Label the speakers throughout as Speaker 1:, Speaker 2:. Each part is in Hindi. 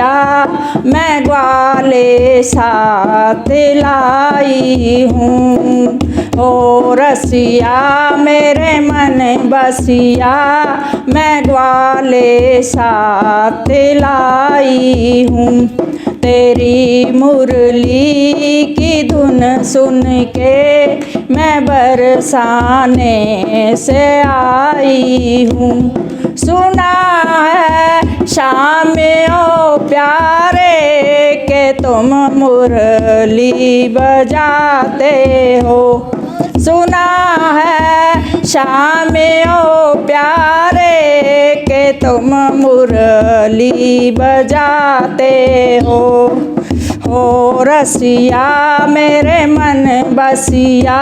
Speaker 1: रसिया मैं ग्वाले साथ लाई हूँ। ओ रसिया मेरे मन बसिया मैं ग्वाले साथ लाई हूँ। तेरी मुरली की धुन सुन के मैं बरसाने से आई हूँ। सुना है शाम ओ प्यारे के तुम मुरली बजाते हो। सुना है शाम ओ प्यारे के तुम मुरली बजाते हो रसिया मेरे मन बसिया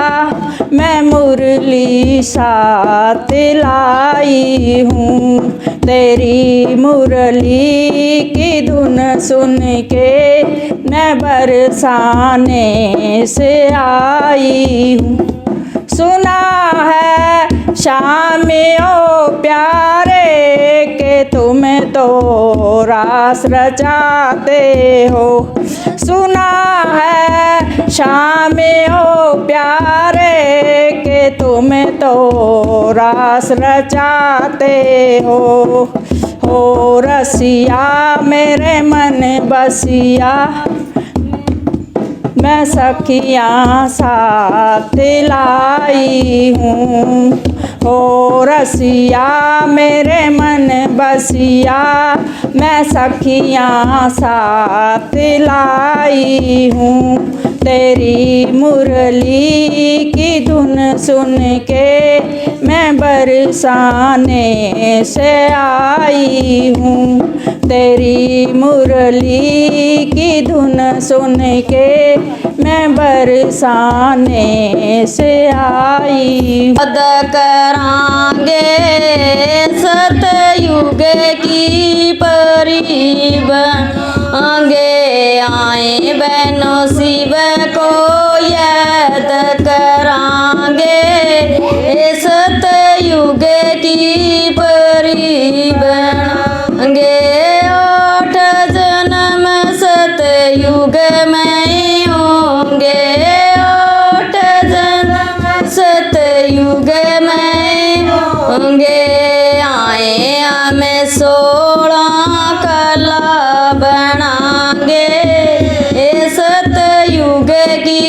Speaker 1: मैं मुरली साथ लाई हूँ। तेरी मुरली की धुन सुन के मैं बरसाने से आई हूँ। सुना है शाम ओ प्यारे के तुम तो रास रचाते हो। सुना है शाम ओ प्यारे के तुम तो रास रचाते हो रसिया मेरे मन बसिया मैं सखियाँ साथ लाई हूँ। हो रसिया मेरे मन बसिया मैं सखियाँ साथ लाई हूँ। तेरी मुरली की धुन सुन के मैं बरसाने से आई हूँ। तेरी मुरली की धुन सुन के मैं बरसाने से आई।
Speaker 2: पद करांगे सतयुग की परिब आगे आए बहनों शिव को याद करांगे सतयुग की परिब आगे 8 जन्म सतयुग में होंगे 8 जन्म सतयुग में होंगे आए हमें 16 कला बनाएंगे सतयुग की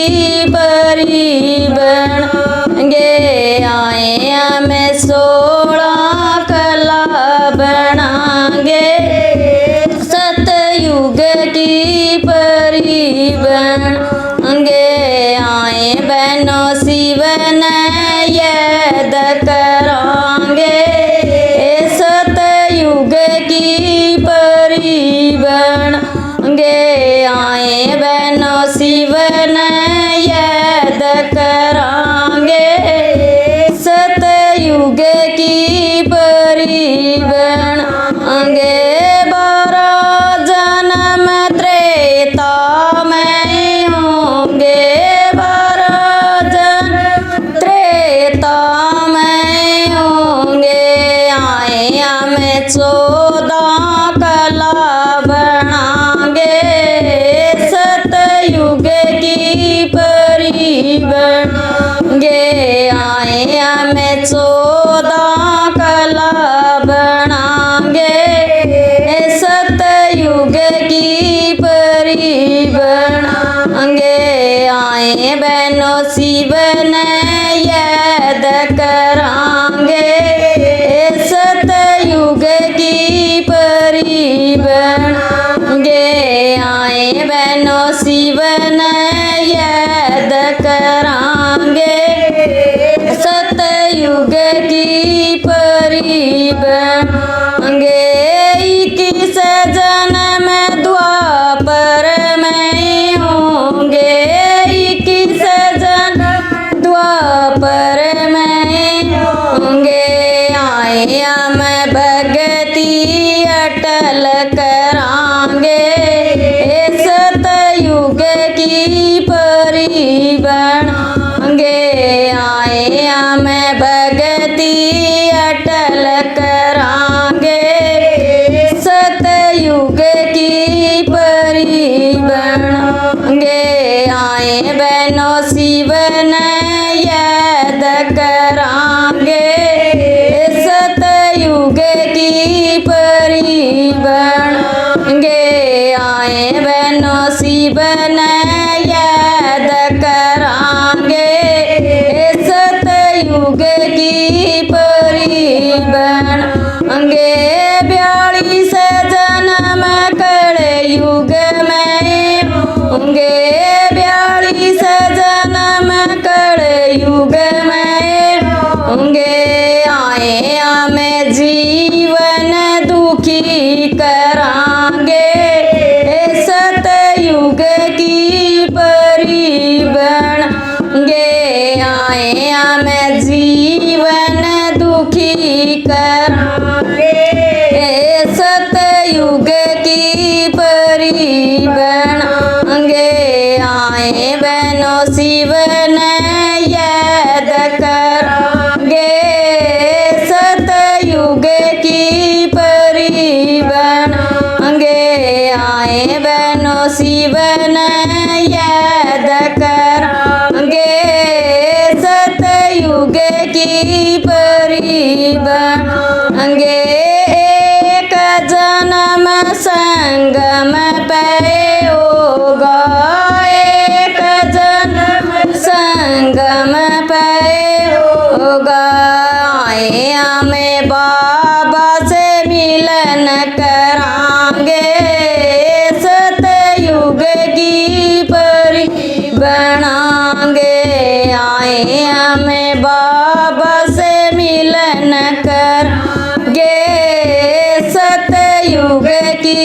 Speaker 2: परी बनाएंगे आए हमें 16 कला बनाएंगे सतयुग की परी बनाएंगे आए बहनों शिव ने याद करांगे सतयुग की परी बनाएंगे आए बहनों शिव ने याद करांगे सतयुग की परी बनाएंगे 12 जन्म त्रेता में होंगे 12 जन्म त्रेता में होंगे आए हमें 14 कला बनाएंगे सतयुग की परी बनाएंगे आए हमें 14 कला बनाएंगे सतयुग की परी बनाएंगे आए बहनों शिव ने याद करांगे सतयुग की परी बनाएंगे आए बहनों शिव ने याद करांगे सतयुग की परी बनाएंगे 21 जन्म द्वापर में होंगे 21 जन्म द्वापर में होंगे आए हम भगति अटल करांगे सतयुग की परी बनाएंगे आए हम भगति अटल करांगे सतयुग की शिवन याद करांगे सतयुग की परी बनांगे 42 जन्म कलयुग में होंगे 42 जन्म कलयुग में होंगे आए हमें जीवन दुखी करांगे सतयुग की परी बनांगे आए हमें जीवन दुखी करांगे सतयुग की परी बनांगे आए बहनों शिवन याद करांगे सतयुग की परी बनांगे आए बहनों शिवन याद करांगे सतयुग की परी बनांगे एक जन्म संगम पे होगा एक जन्म संगम पे होगा आए हमें बाबा से मिलन करांगे सतयुग की परी बनांगे आए हमें बाबा से मिलन करांगे सतयुग की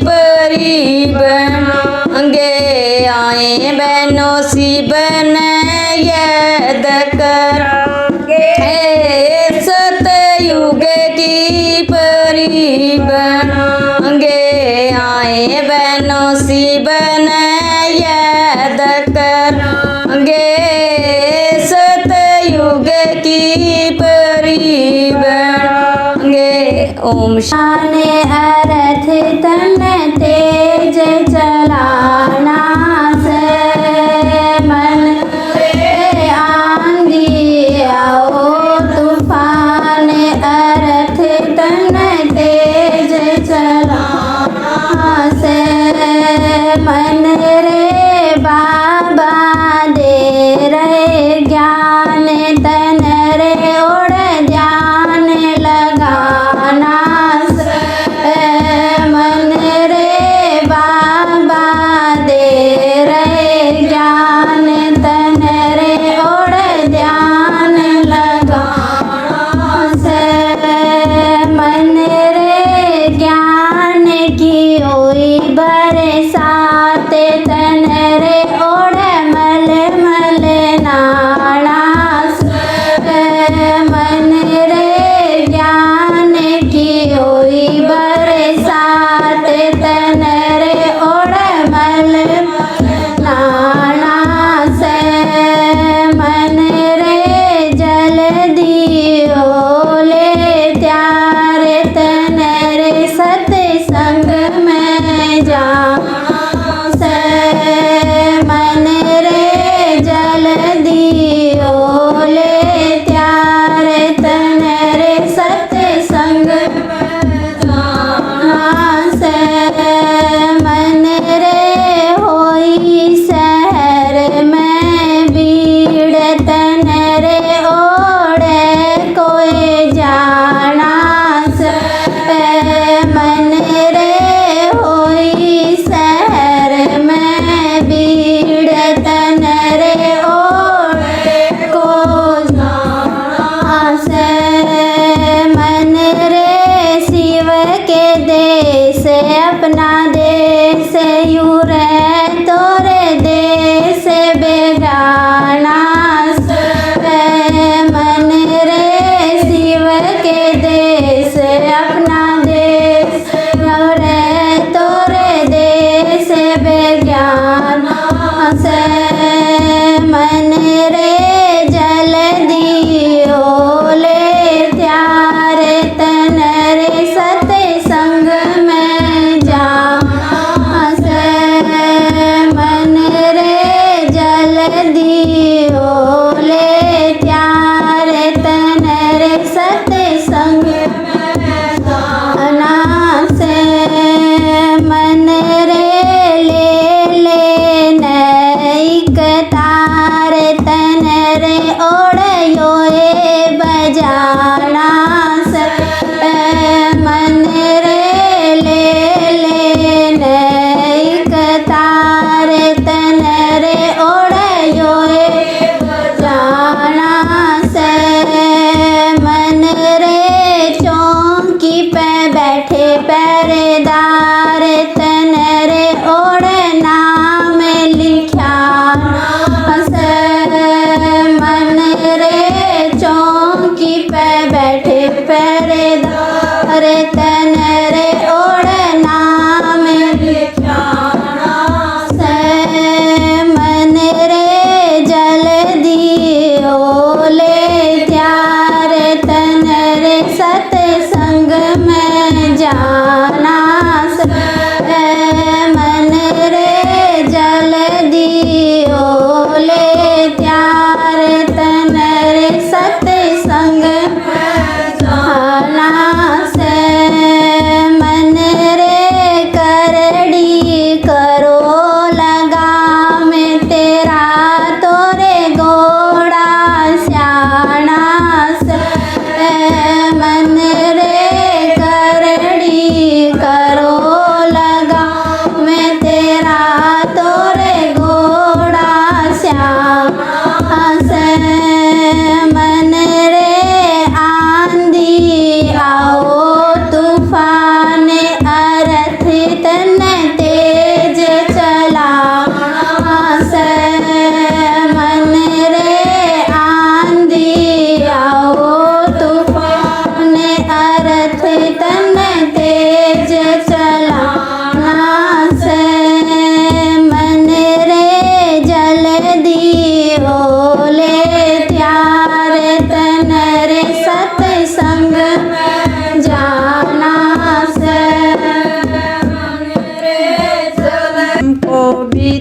Speaker 2: परी बनांगे आए बहनों शिवन याद करांगे सतयुग की परी बनांगे आए बहनों शिवन याद करांगे सतयुग की परी बनांगे ओम
Speaker 3: शाने अर्थ तन तेज चलाना से मन रे आंधी आओ तूफान अर्थ तन तेज चलाना से मन रे बाबा दे रे ज्ञान तन रे ओढ़ ध्यान लगाना मन रे बाबा दे रे ज्ञान तन रे ओढ़ ध्यान लगाना से मन रे ज्ञान की ओई बरसात तन रे ओढ़ मल मल नाना मन रे ज्ञान की ओई बरसात तन रे ओढ़ मल नाना से मन रे जल दियो ले त्यार तन रे सत्संग में जा से मन रे जल दियो ले त्यार तन रे सत्संग से मन रे होई शहर में भीड़ तन रे ओढ़े कोई जाना से मन रे होई शहर में भीड़ तन रे ओढ़े को जाना से मन रे शिव के देश अपना देश यूं रे तोरे देश बेगाना मन रे शिव के देश अपना देश रे तोरे देश बेगाना से मन रे जल दियो ले त्यार तन रे सत्संग में जा से मन रे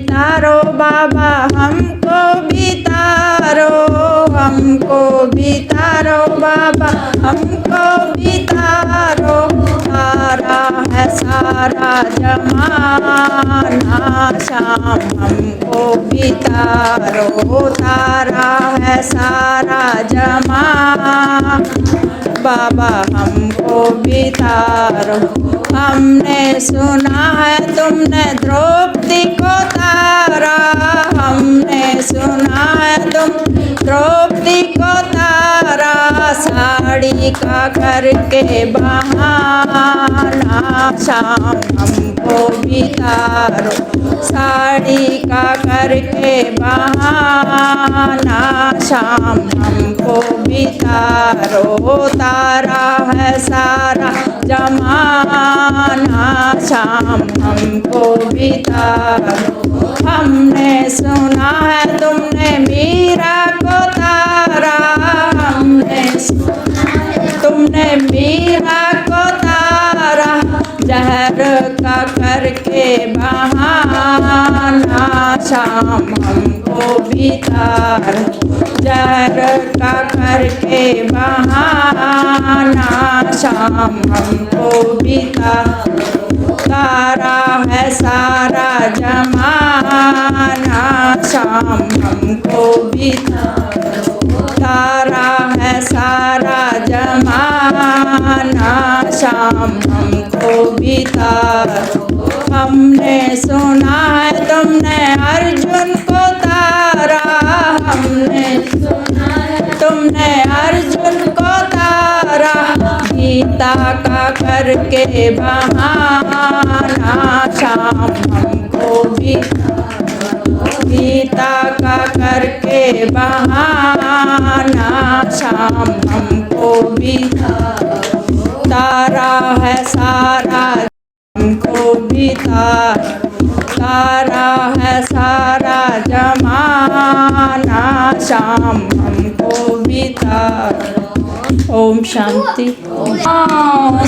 Speaker 1: तारो बाबा, हमको भी तारो, हमको भी तारो बाबा, हमको भी तारो। तारा है सारा जमाना, शाम हमको भी तारो। तारा है सारा जमाना, बाबा हमको भी तारो। हमने सुना है तुमने द्रौपदी को तारा, हमने सुना है तुम द्रौपदी को तारा। साड़ी का करके बहाना, शाम हमको भी तारो। साड़ी का करके बहाना, शाम हमको भी तारो। तारा है सारा जमाना, शाम हमको भी तारो। हमने सुना है तुमने मीरा को तारा, हमने तुमने मीरा को तारा। जहर का करके बहाना, शाम हमको भी तारो। जहर का करके बहाना, शाम हमको भी तारो। तारा है सारा जमाना, शाम हमको भी तारो। तारा है सारा जमाना, शाम हमको भी तारो। हमने सुना है तुमने अर्जुन को तारा, हमने सुना है तुमने अर्जुन को तारा। गीता का करके बहाना, शाम हमको भी तारो। गीता का करके बहाना, शाम हमको भी तारो। तारा है सारा हमको भी तारो। तारा है सारा जमाना, शाम हमको भी तारो। ओम शांति।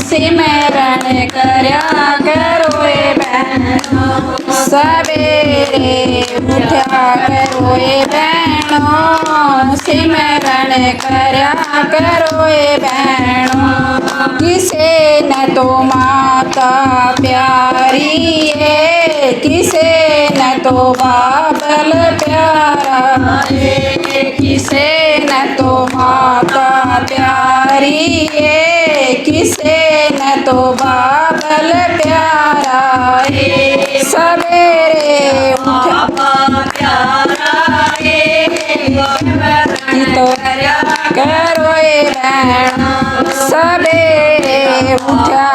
Speaker 2: सिमरन करया करो ए बहनों, सवेरे उठा करो ए बहनों। सिमरन करया करो ए बहनों, किसे न तो माता प्यारी है, किसे न तो बाबल प्यारा है, किसे न तो माता प्यारी है, किसे न तो बाबल प्यारा है। सवेरे उठा प्यारा है, तो करो ए बहन। सवेरे उठा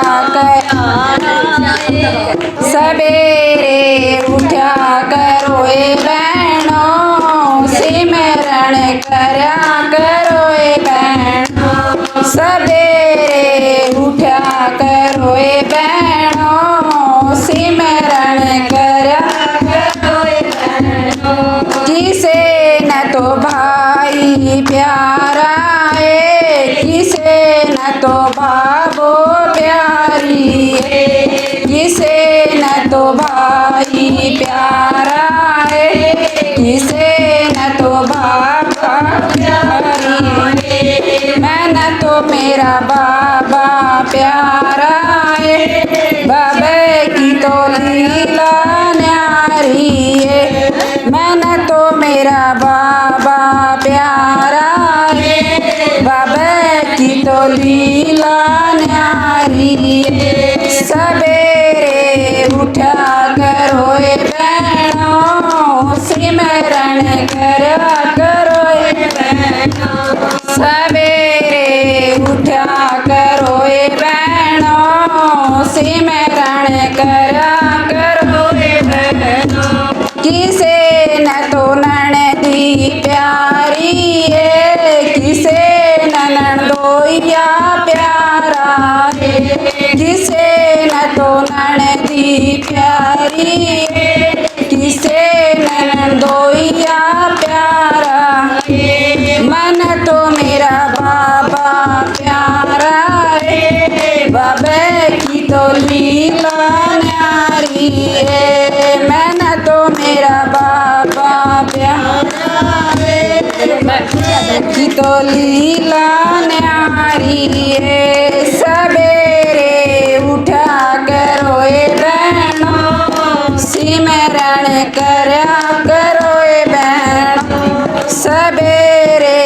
Speaker 2: सवेरे उठा करो ए बहनों, सिमरन करया करो ए बहनों। सवेरे उठा करो ए बहनों, सिमरन करया करो ए बहनों। किसे न तो भाई प्यारा है, किसे न तो बाबो प्यारी है, किसे न तो भाई प्यारा है, किसे न तो बाबा प्यारी है। मैं न तो मेरा बाबा प्यारा है, बाबा की तो लीला न्यारी है। मैं न तो मेरा बाबा प्यारा है, बाबा की तो लीला न्यारी है। सवेरे उठा करो ए बहनों, सिमरन करया करो ए बहनों। सवेरे उठा करो ए बहनों, सिमरन करया करो ए बहनों। किसे न तो ननदी प्यारी है, किसे न नंदोइया प्यारा है, किसे न तो ननदी प्यारी है, किसे न नंदोइया प्यारा है। मन तो मेरा बाबा प्यारा है, बाबा की तो लीला न्यारी है। मन तो मेरा की तो लीला न्यारी है। सवेरे उठा करो ए बहनों, सिमरन करया करो ए बहनों। सवेरे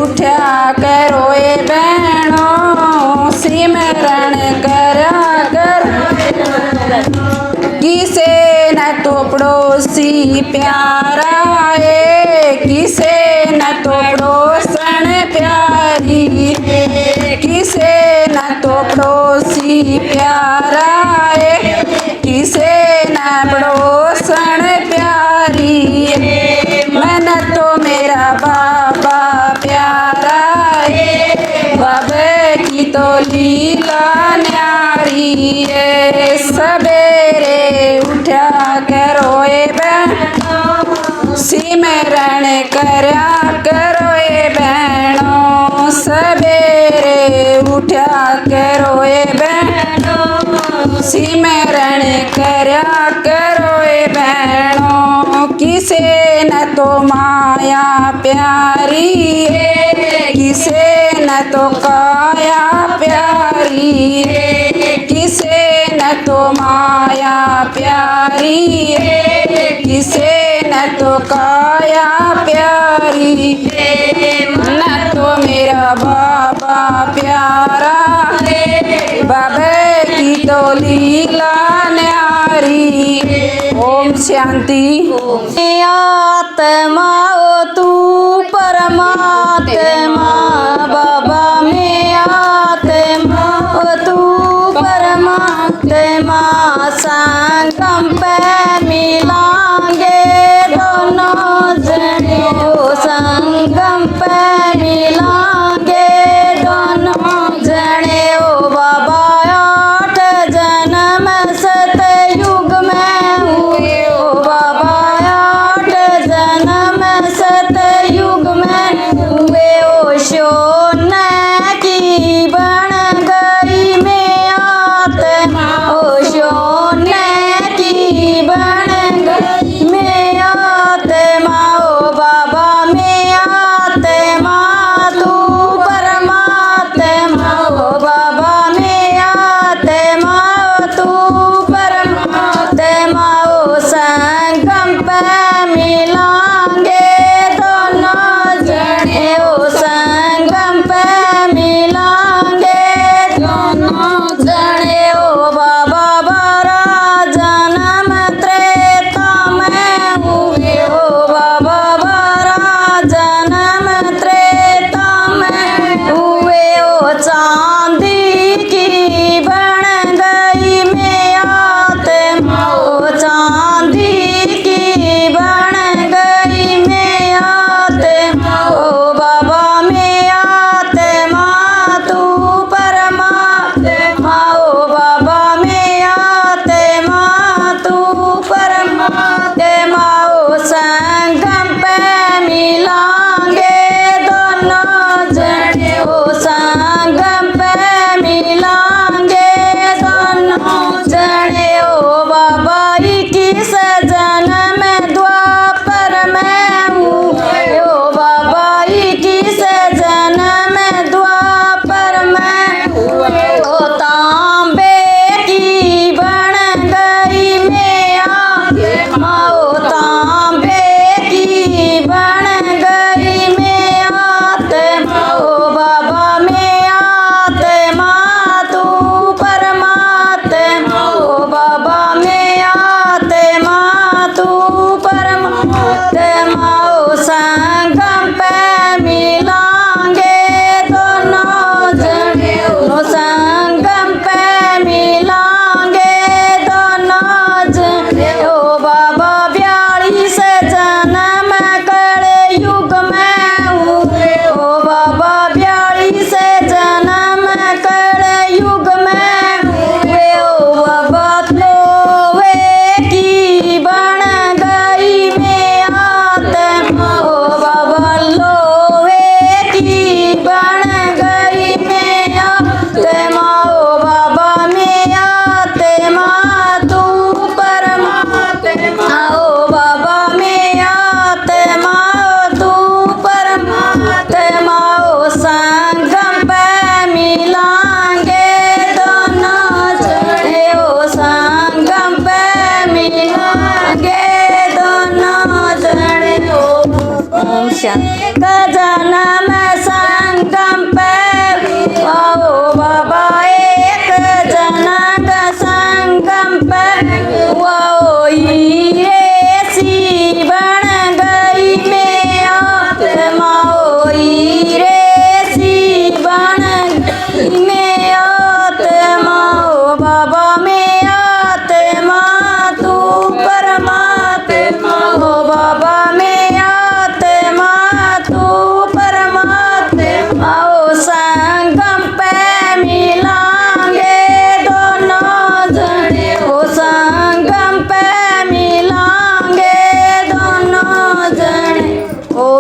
Speaker 2: उठा करो ए बहनों, सिमरन करया करो। किसे न तो पड़ोसी प्यारा है, किसे न तो पड़ोसन प्यारी, किसे न तो पड़ोसी प्यारा है, किसे न पड़ोसन प्यारी। मन तो मेरा बाबा प्यारा है, बाबे की तो लीला न्यारी है। सवेरे उठा करो ए बहनों, सिमरन करया करो ए बहनों। सवेरे उठा करो ए बहनों, सिमरन करया करो ए बहनों। किसे न तो माया प्यारी है, किसे न तो काया प्यारी है, किसे न तो माया प्यारी है, किसे न तो काया प्यारी है। न तो मेरा बाबा प्यारा है, बाबे की तो लीला न्यारी। ओम शांति।
Speaker 3: आत्मा ओ तू परमात्मा, बाबा में आत्मा ओ तू परमात्मा। संगम पे मिलांगे दोनों जने, ओ संगम पे मिलांगे दोनों जने। ओ बाबा 8 जन्म सतयुग में हुए, ओ बाबा 8 जन्म सतयुग में हुए। ओ सोने की बन गई मैं आत्मा, ओ सोने की बन गई मैं आत्मा। ओ बाबा मैं आत्मा तू परमात्मा, ओ बाबा मैं आत्मा तू परमात्मा। ओ संगम पे मिलांगे दोनों जने, ओ संगम पे मिलांगे दोनों जने। ओ बाबा 12 जन्म त्रेता में हुए, ओ बाबा 12 जन्म त्रेता में हुए। ओ चांदी की बन गई मैं आत्मा, ओ चांदी की बन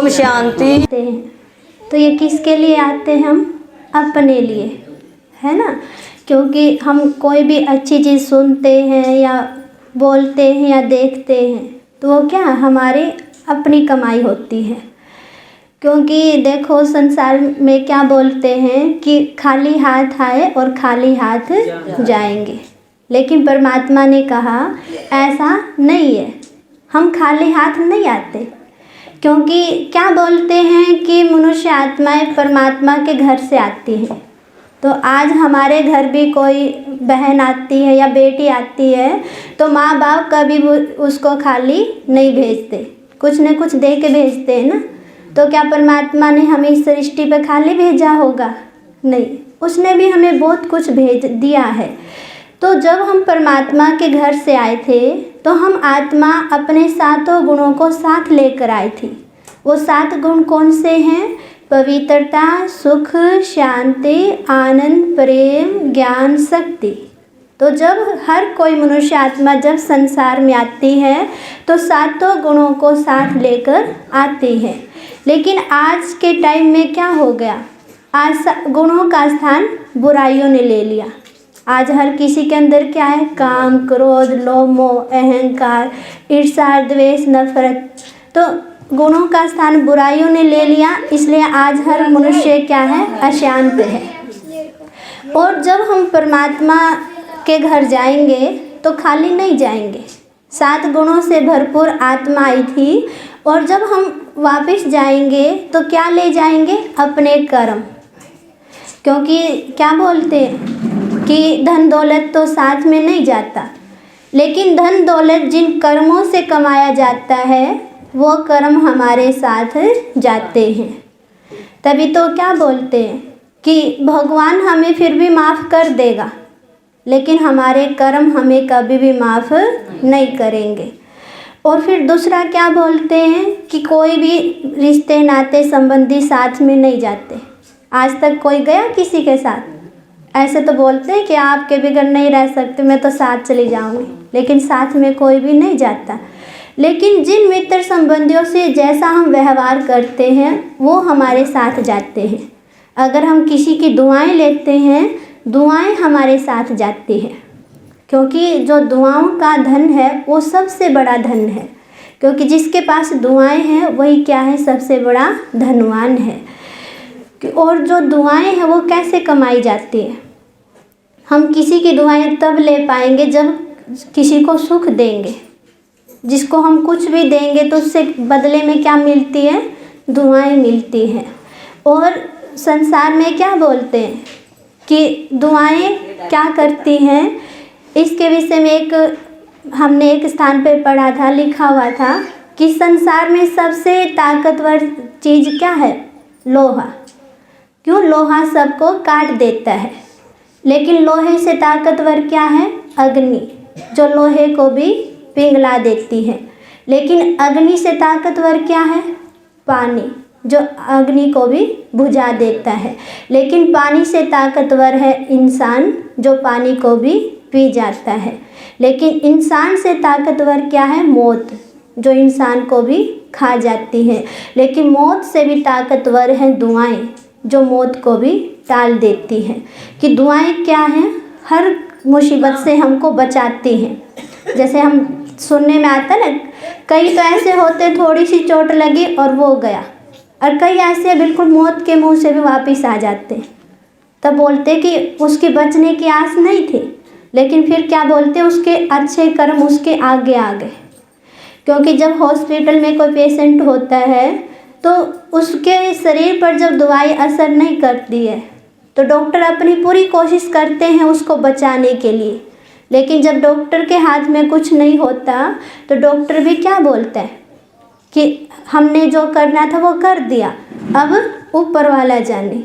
Speaker 3: ओम शांति।
Speaker 4: आते हैं तो ये किसके लिए आते हैं? हम अपने लिए, है ना। क्योंकि हम कोई भी अच्छी चीज़ सुनते हैं या बोलते हैं या देखते हैं तो वो क्या हमारी अपनी कमाई होती है। क्योंकि देखो संसार में क्या बोलते हैं कि खाली हाथ आए और खाली हाथ जाएंगे, लेकिन परमात्मा ने कहा ऐसा नहीं है, हम खाली हाथ नहीं आते। क्योंकि क्या बोलते हैं कि मनुष्य आत्माएं परमात्मा के घर से आती हैं। तो आज हमारे घर भी कोई बहन आती है या बेटी आती है तो माँ बाप कभी उसको खाली नहीं भेजते, कुछ न कुछ दे के भेजते हैं ना। तो क्या परमात्मा ने हमें इस सृष्टि पर खाली भेजा होगा? नहीं, उसने भी हमें बहुत कुछ भेज दिया है। तो जब हम परमात्मा के घर से आए थे तो हम आत्मा अपने 7 गुणों को साथ लेकर आई थी। वो 7 गुण कौन से हैं? पवित्रता, सुख, शांति, आनंद, प्रेम, ज्ञान, शक्ति। तो जब हर कोई मनुष्य आत्मा जब संसार में आती है तो 7 गुणों को साथ लेकर आती है। लेकिन आज के टाइम में क्या हो गया? आज गुणों का स्थान बुराइयों ने ले लिया। आज हर किसी के अंदर क्या है? काम, क्रोध, लोभ, मोह, अहंकार, ईर्ष्या, द्वेष, नफरत। तो गुणों का स्थान बुराइयों ने ले लिया, इसलिए आज हर मनुष्य क्या है? अशांत है। और जब हम परमात्मा के घर जाएंगे तो खाली नहीं जाएंगे। 7 गुणों से भरपूर आत्मा आई थी और जब हम वापस जाएंगे तो क्या ले जाएंगे? अपने कर्म। क्योंकि क्या बोलते हैं कि धन दौलत तो साथ में नहीं जाता, लेकिन धन दौलत जिन कर्मों से कमाया जाता है वो कर्म हमारे साथ जाते हैं। तभी तो क्या बोलते हैं कि भगवान हमें फिर भी माफ़ कर देगा, लेकिन हमारे कर्म हमें कभी भी माफ़ नहीं करेंगे। और फिर दूसरा क्या बोलते हैं कि कोई भी रिश्ते नाते संबंधी साथ में नहीं जाते। आज तक कोई गया किसी के साथ? ऐसे तो बोलते हैं कि आपके बगैर नहीं रह सकते, मैं तो साथ चली जाऊंगी, लेकिन साथ में कोई भी नहीं जाता। लेकिन जिन मित्र संबंधियों से जैसा हम व्यवहार करते हैं वो हमारे साथ जाते हैं। अगर हम किसी की दुआएं लेते हैं, दुआएं हमारे साथ जाती हैं। क्योंकि जो दुआओं का धन है वो सबसे बड़ा धन है। क्योंकि जिसके पास दुआएं हैं वही क्या है? सबसे बड़ा धनवान है। और जो दुआएं हैं वो कैसे कमाई जाती है? हम किसी की दुआएं तब ले पाएंगे जब किसी को सुख देंगे। जिसको हम कुछ भी देंगे तो उससे बदले में क्या मिलती है? दुआएं मिलती हैं। और संसार में क्या बोलते हैं कि दुआएं क्या करती हैं? इसके विषय में हमने एक स्थान पे पढ़ा था, लिखा हुआ था कि संसार में सबसे ताकतवर चीज़ क्या है? लोहा। क्यों? लोहा सबको काट देता है। लेकिन लोहे से ताकतवर क्या है? अग्नि, जो लोहे को भी पिघला देती है। लेकिन अग्नि से ताकतवर क्या है? पानी, जो अग्नि को भी बुझा देता है। लेकिन पानी से ताकतवर है इंसान, जो पानी को भी पी जाता है। लेकिन इंसान से ताकतवर क्या है? मौत, जो इंसान को भी खा जाती है। लेकिन मौत से भी ताकतवर है दुआएं, जो मौत को भी टाल देती हैं। कि दुआएं क्या हैं? हर मुसीबत से हमको बचाती हैं। जैसे हम सुनने में आता है ना, कई तो ऐसे होते थोड़ी सी चोट लगी और वो गया, और कई ऐसे बिल्कुल मौत के मुंह से भी वापस आ जाते। तब बोलते कि उसके बचने की आस नहीं थी, लेकिन फिर क्या बोलते? उसके अच्छे कर्म उसके आगे आ गए। क्योंकि जब हॉस्पिटल में कोई पेशेंट होता है तो उसके शरीर पर जब दवाई असर नहीं करती है तो डॉक्टर अपनी पूरी कोशिश करते हैं उसको बचाने के लिए। लेकिन जब डॉक्टर के हाथ में कुछ नहीं होता तो डॉक्टर भी क्या बोलता है कि हमने जो करना था वो कर दिया, अब ऊपर वाला जाने।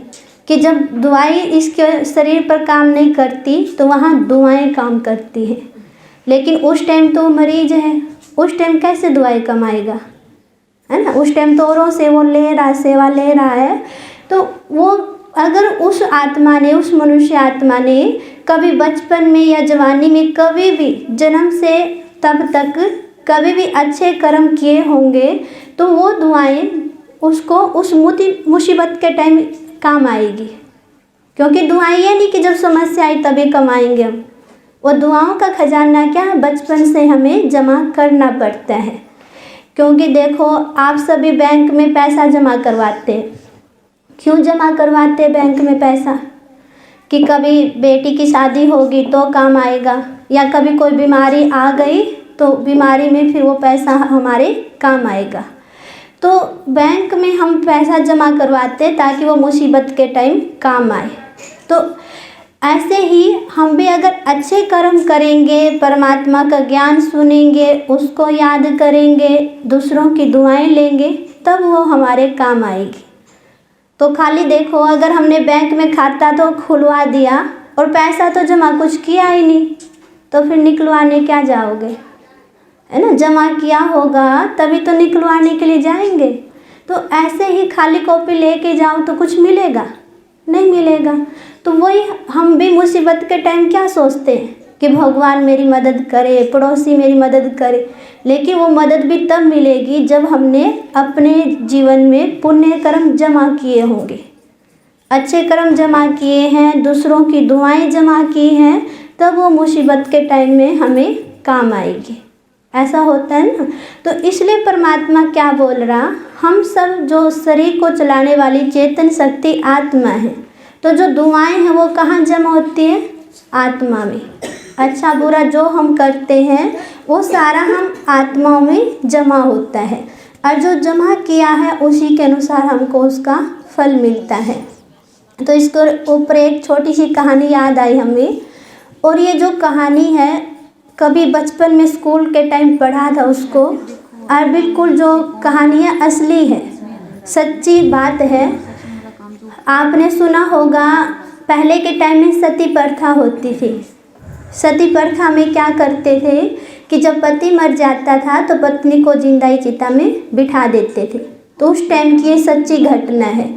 Speaker 4: कि जब दवाई इसके शरीर पर काम नहीं करती तो वहाँ दुआएं काम करती हैं। लेकिन उस टाइम तो मरीज है, उस टाइम कैसे दवाई कमाएगा? है ना, उस टाइम तो औरों से वो ले रहा, सेवा ले रहा है। तो वो अगर उस आत्मा ने, उस मनुष्य आत्मा ने कभी बचपन में या जवानी में कभी भी जन्म से तब तक कभी भी अच्छे कर्म किए होंगे तो वो दुआएं उसको उस मुसीबत के टाइम काम आएगी। क्योंकि दुआएं ये नहीं कि जब समस्या आई तभी कमाएंगे हम, वो दुआओं का खजाना क्या है, बचपन से हमें जमा करना पड़ता है। क्योंकि देखो आप सभी बैंक में पैसा जमा करवाते हैं, क्यों जमा करवाते हैं बैंक में पैसा? कि कभी बेटी की शादी होगी तो काम आएगा, या कभी कोई बीमारी आ गई तो बीमारी में फिर वो पैसा हमारे काम आएगा। तो बैंक में हम पैसा जमा करवाते हैं ताकि वो मुसीबत के टाइम काम आए। तो ऐसे ही हम भी अगर अच्छे कर्म करेंगे, परमात्मा का ज्ञान सुनेंगे, उसको याद करेंगे, दूसरों की दुआएं लेंगे, तब वो हमारे काम आएगी। तो खाली देखो, अगर हमने बैंक में खाता तो खुलवा दिया और पैसा तो जमा कुछ किया ही नहीं, तो फिर निकलवाने क्या जाओगे, है ना? जमा किया होगा तभी तो निकलवाने के लिए जाएंगे। तो ऐसे ही खाली कॉपी लेके जाओ तो कुछ मिलेगा? नहीं मिलेगा। तो वही हम भी मुसीबत के टाइम क्या सोचते हैं कि भगवान मेरी मदद करे, पड़ोसी मेरी मदद करे, लेकिन वो मदद भी तब मिलेगी जब हमने अपने जीवन में पुण्य कर्म जमा किए होंगे, अच्छे कर्म जमा किए हैं, दूसरों की दुआएं जमा की हैं, तब वो मुसीबत के टाइम में हमें काम आएगी। ऐसा होता है ना। तो इसलिए परमात्मा क्या बोल रहा, हम सब जो शरीर को चलाने वाली चेतन शक्ति आत्मा है, तो जो दुआएं हैं वो कहाँ जमा होती है? आत्मा में। अच्छा बुरा जो हम करते हैं वो सारा हम आत्माओं में जमा होता है, और जो जमा किया है उसी के अनुसार हमको उसका फल मिलता है। तो इसके ऊपर एक छोटी सी कहानी याद आई हमें, और ये जो कहानी है कभी बचपन में स्कूल के टाइम पढ़ा था उसको, और बिल्कुल जो कहानी है असली है, सच्ची बात है। आपने सुना होगा पहले के टाइम में सती प्रथा होती थी। सती प्रथा में क्या करते थे कि जब पति मर जाता था तो पत्नी को जिंदा ही चिता में बिठा देते थे। तो उस टाइम की ये सच्ची घटना है।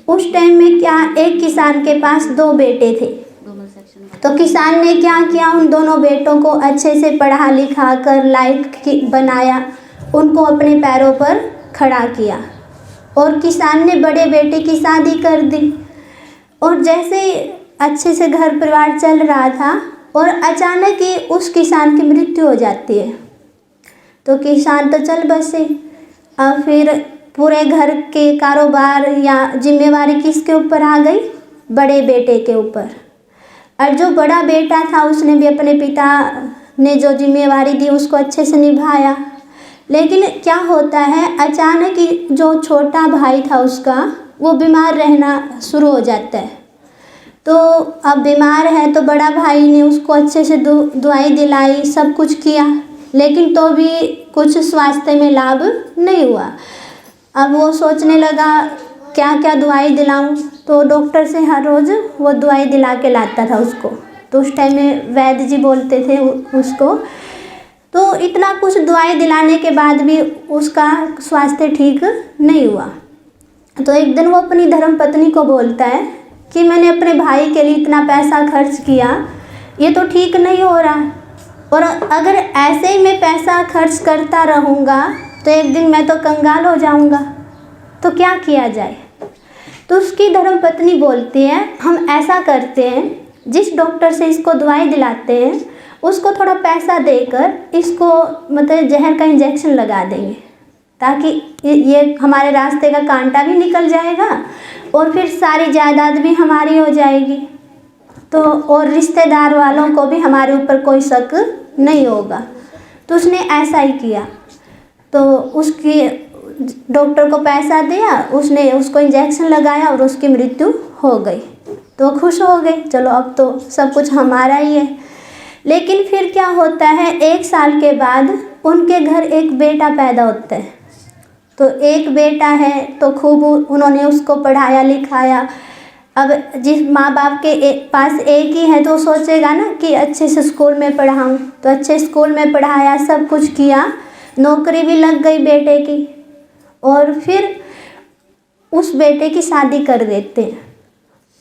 Speaker 4: उस टाइम में क्या, एक किसान के पास 2 बेटे थे। तो किसान ने क्या किया, उन दोनों बेटों को अच्छे से पढ़ा लिखा कर लायक बनाया, उनको अपने पैरों पर खड़ा किया, और किसान ने बड़े बेटे की शादी कर दी। और जैसे अच्छे से घर परिवार चल रहा था और अचानक ही उस किसान की मृत्यु हो जाती है। तो किसान तो चल बसे। अब फिर पूरे घर के कारोबार या जिम्मेवारी किसके ऊपर आ गई? बड़े बेटे के ऊपर। और जो बड़ा बेटा था उसने भी अपने पिता ने जो जिम्मेवारी दी उसको अच्छे से निभाया। लेकिन क्या होता है, अचानक ही जो छोटा भाई था उसका वो बीमार रहना शुरू हो जाता है। तो अब बीमार है तो बड़ा भाई ने उसको अच्छे से दवाई दिलाई, सब कुछ किया, लेकिन तो भी कुछ स्वास्थ्य में लाभ नहीं हुआ। अब वो सोचने लगा क्या क्या दवाई दिलाऊं, तो डॉक्टर से हर रोज़ वो दवाई दिला के लाता था उसको। तो उस टाइम में वैद्य जी बोलते थे उसको। तो इतना कुछ दवाई दिलाने के बाद भी उसका स्वास्थ्य ठीक नहीं हुआ। तो एक दिन वो अपनी धर्मपत्नी को बोलता है कि मैंने अपने भाई के लिए इतना पैसा खर्च किया, ये तो ठीक नहीं हो रहा, और अगर ऐसे ही मैं पैसा खर्च करता रहूँगा तो एक दिन मैं तो कंगाल हो जाऊँगा, तो क्या किया जाए। तो उसकी धर्मपत्नी बोलती है हम ऐसा करते हैं, जिस डॉक्टर से इसको दवाई दिलाते हैं उसको थोड़ा पैसा देकर इसको मतलब जहर का इंजेक्शन लगा देंगे, ताकि ये हमारे रास्ते का कांटा भी निकल जाएगा और फिर सारी जायदाद भी हमारी हो जाएगी। तो और रिश्तेदार वालों को भी हमारे ऊपर कोई शक नहीं होगा। तो उसने ऐसा ही किया। तो उसकी डॉक्टर को पैसा दिया, उसने उसको इंजेक्शन लगाया और उसकी मृत्यु हो गई। तो खुश हो गए, चलो अब तो सब कुछ हमारा ही है। लेकिन फिर क्या होता है, 1 साल के बाद उनके घर एक बेटा पैदा होता है। तो एक बेटा है तो खूब उन्होंने उसको पढ़ाया लिखाया। अब जिस माँ बाप के पास एक ही है तो सोचेगा ना कि अच्छे से स्कूल में पढ़ाऊँ, तो अच्छे स्कूल में पढ़ाया, सब कुछ किया, नौकरी भी लग गई बेटे की, और फिर उस बेटे की शादी कर देते हैं।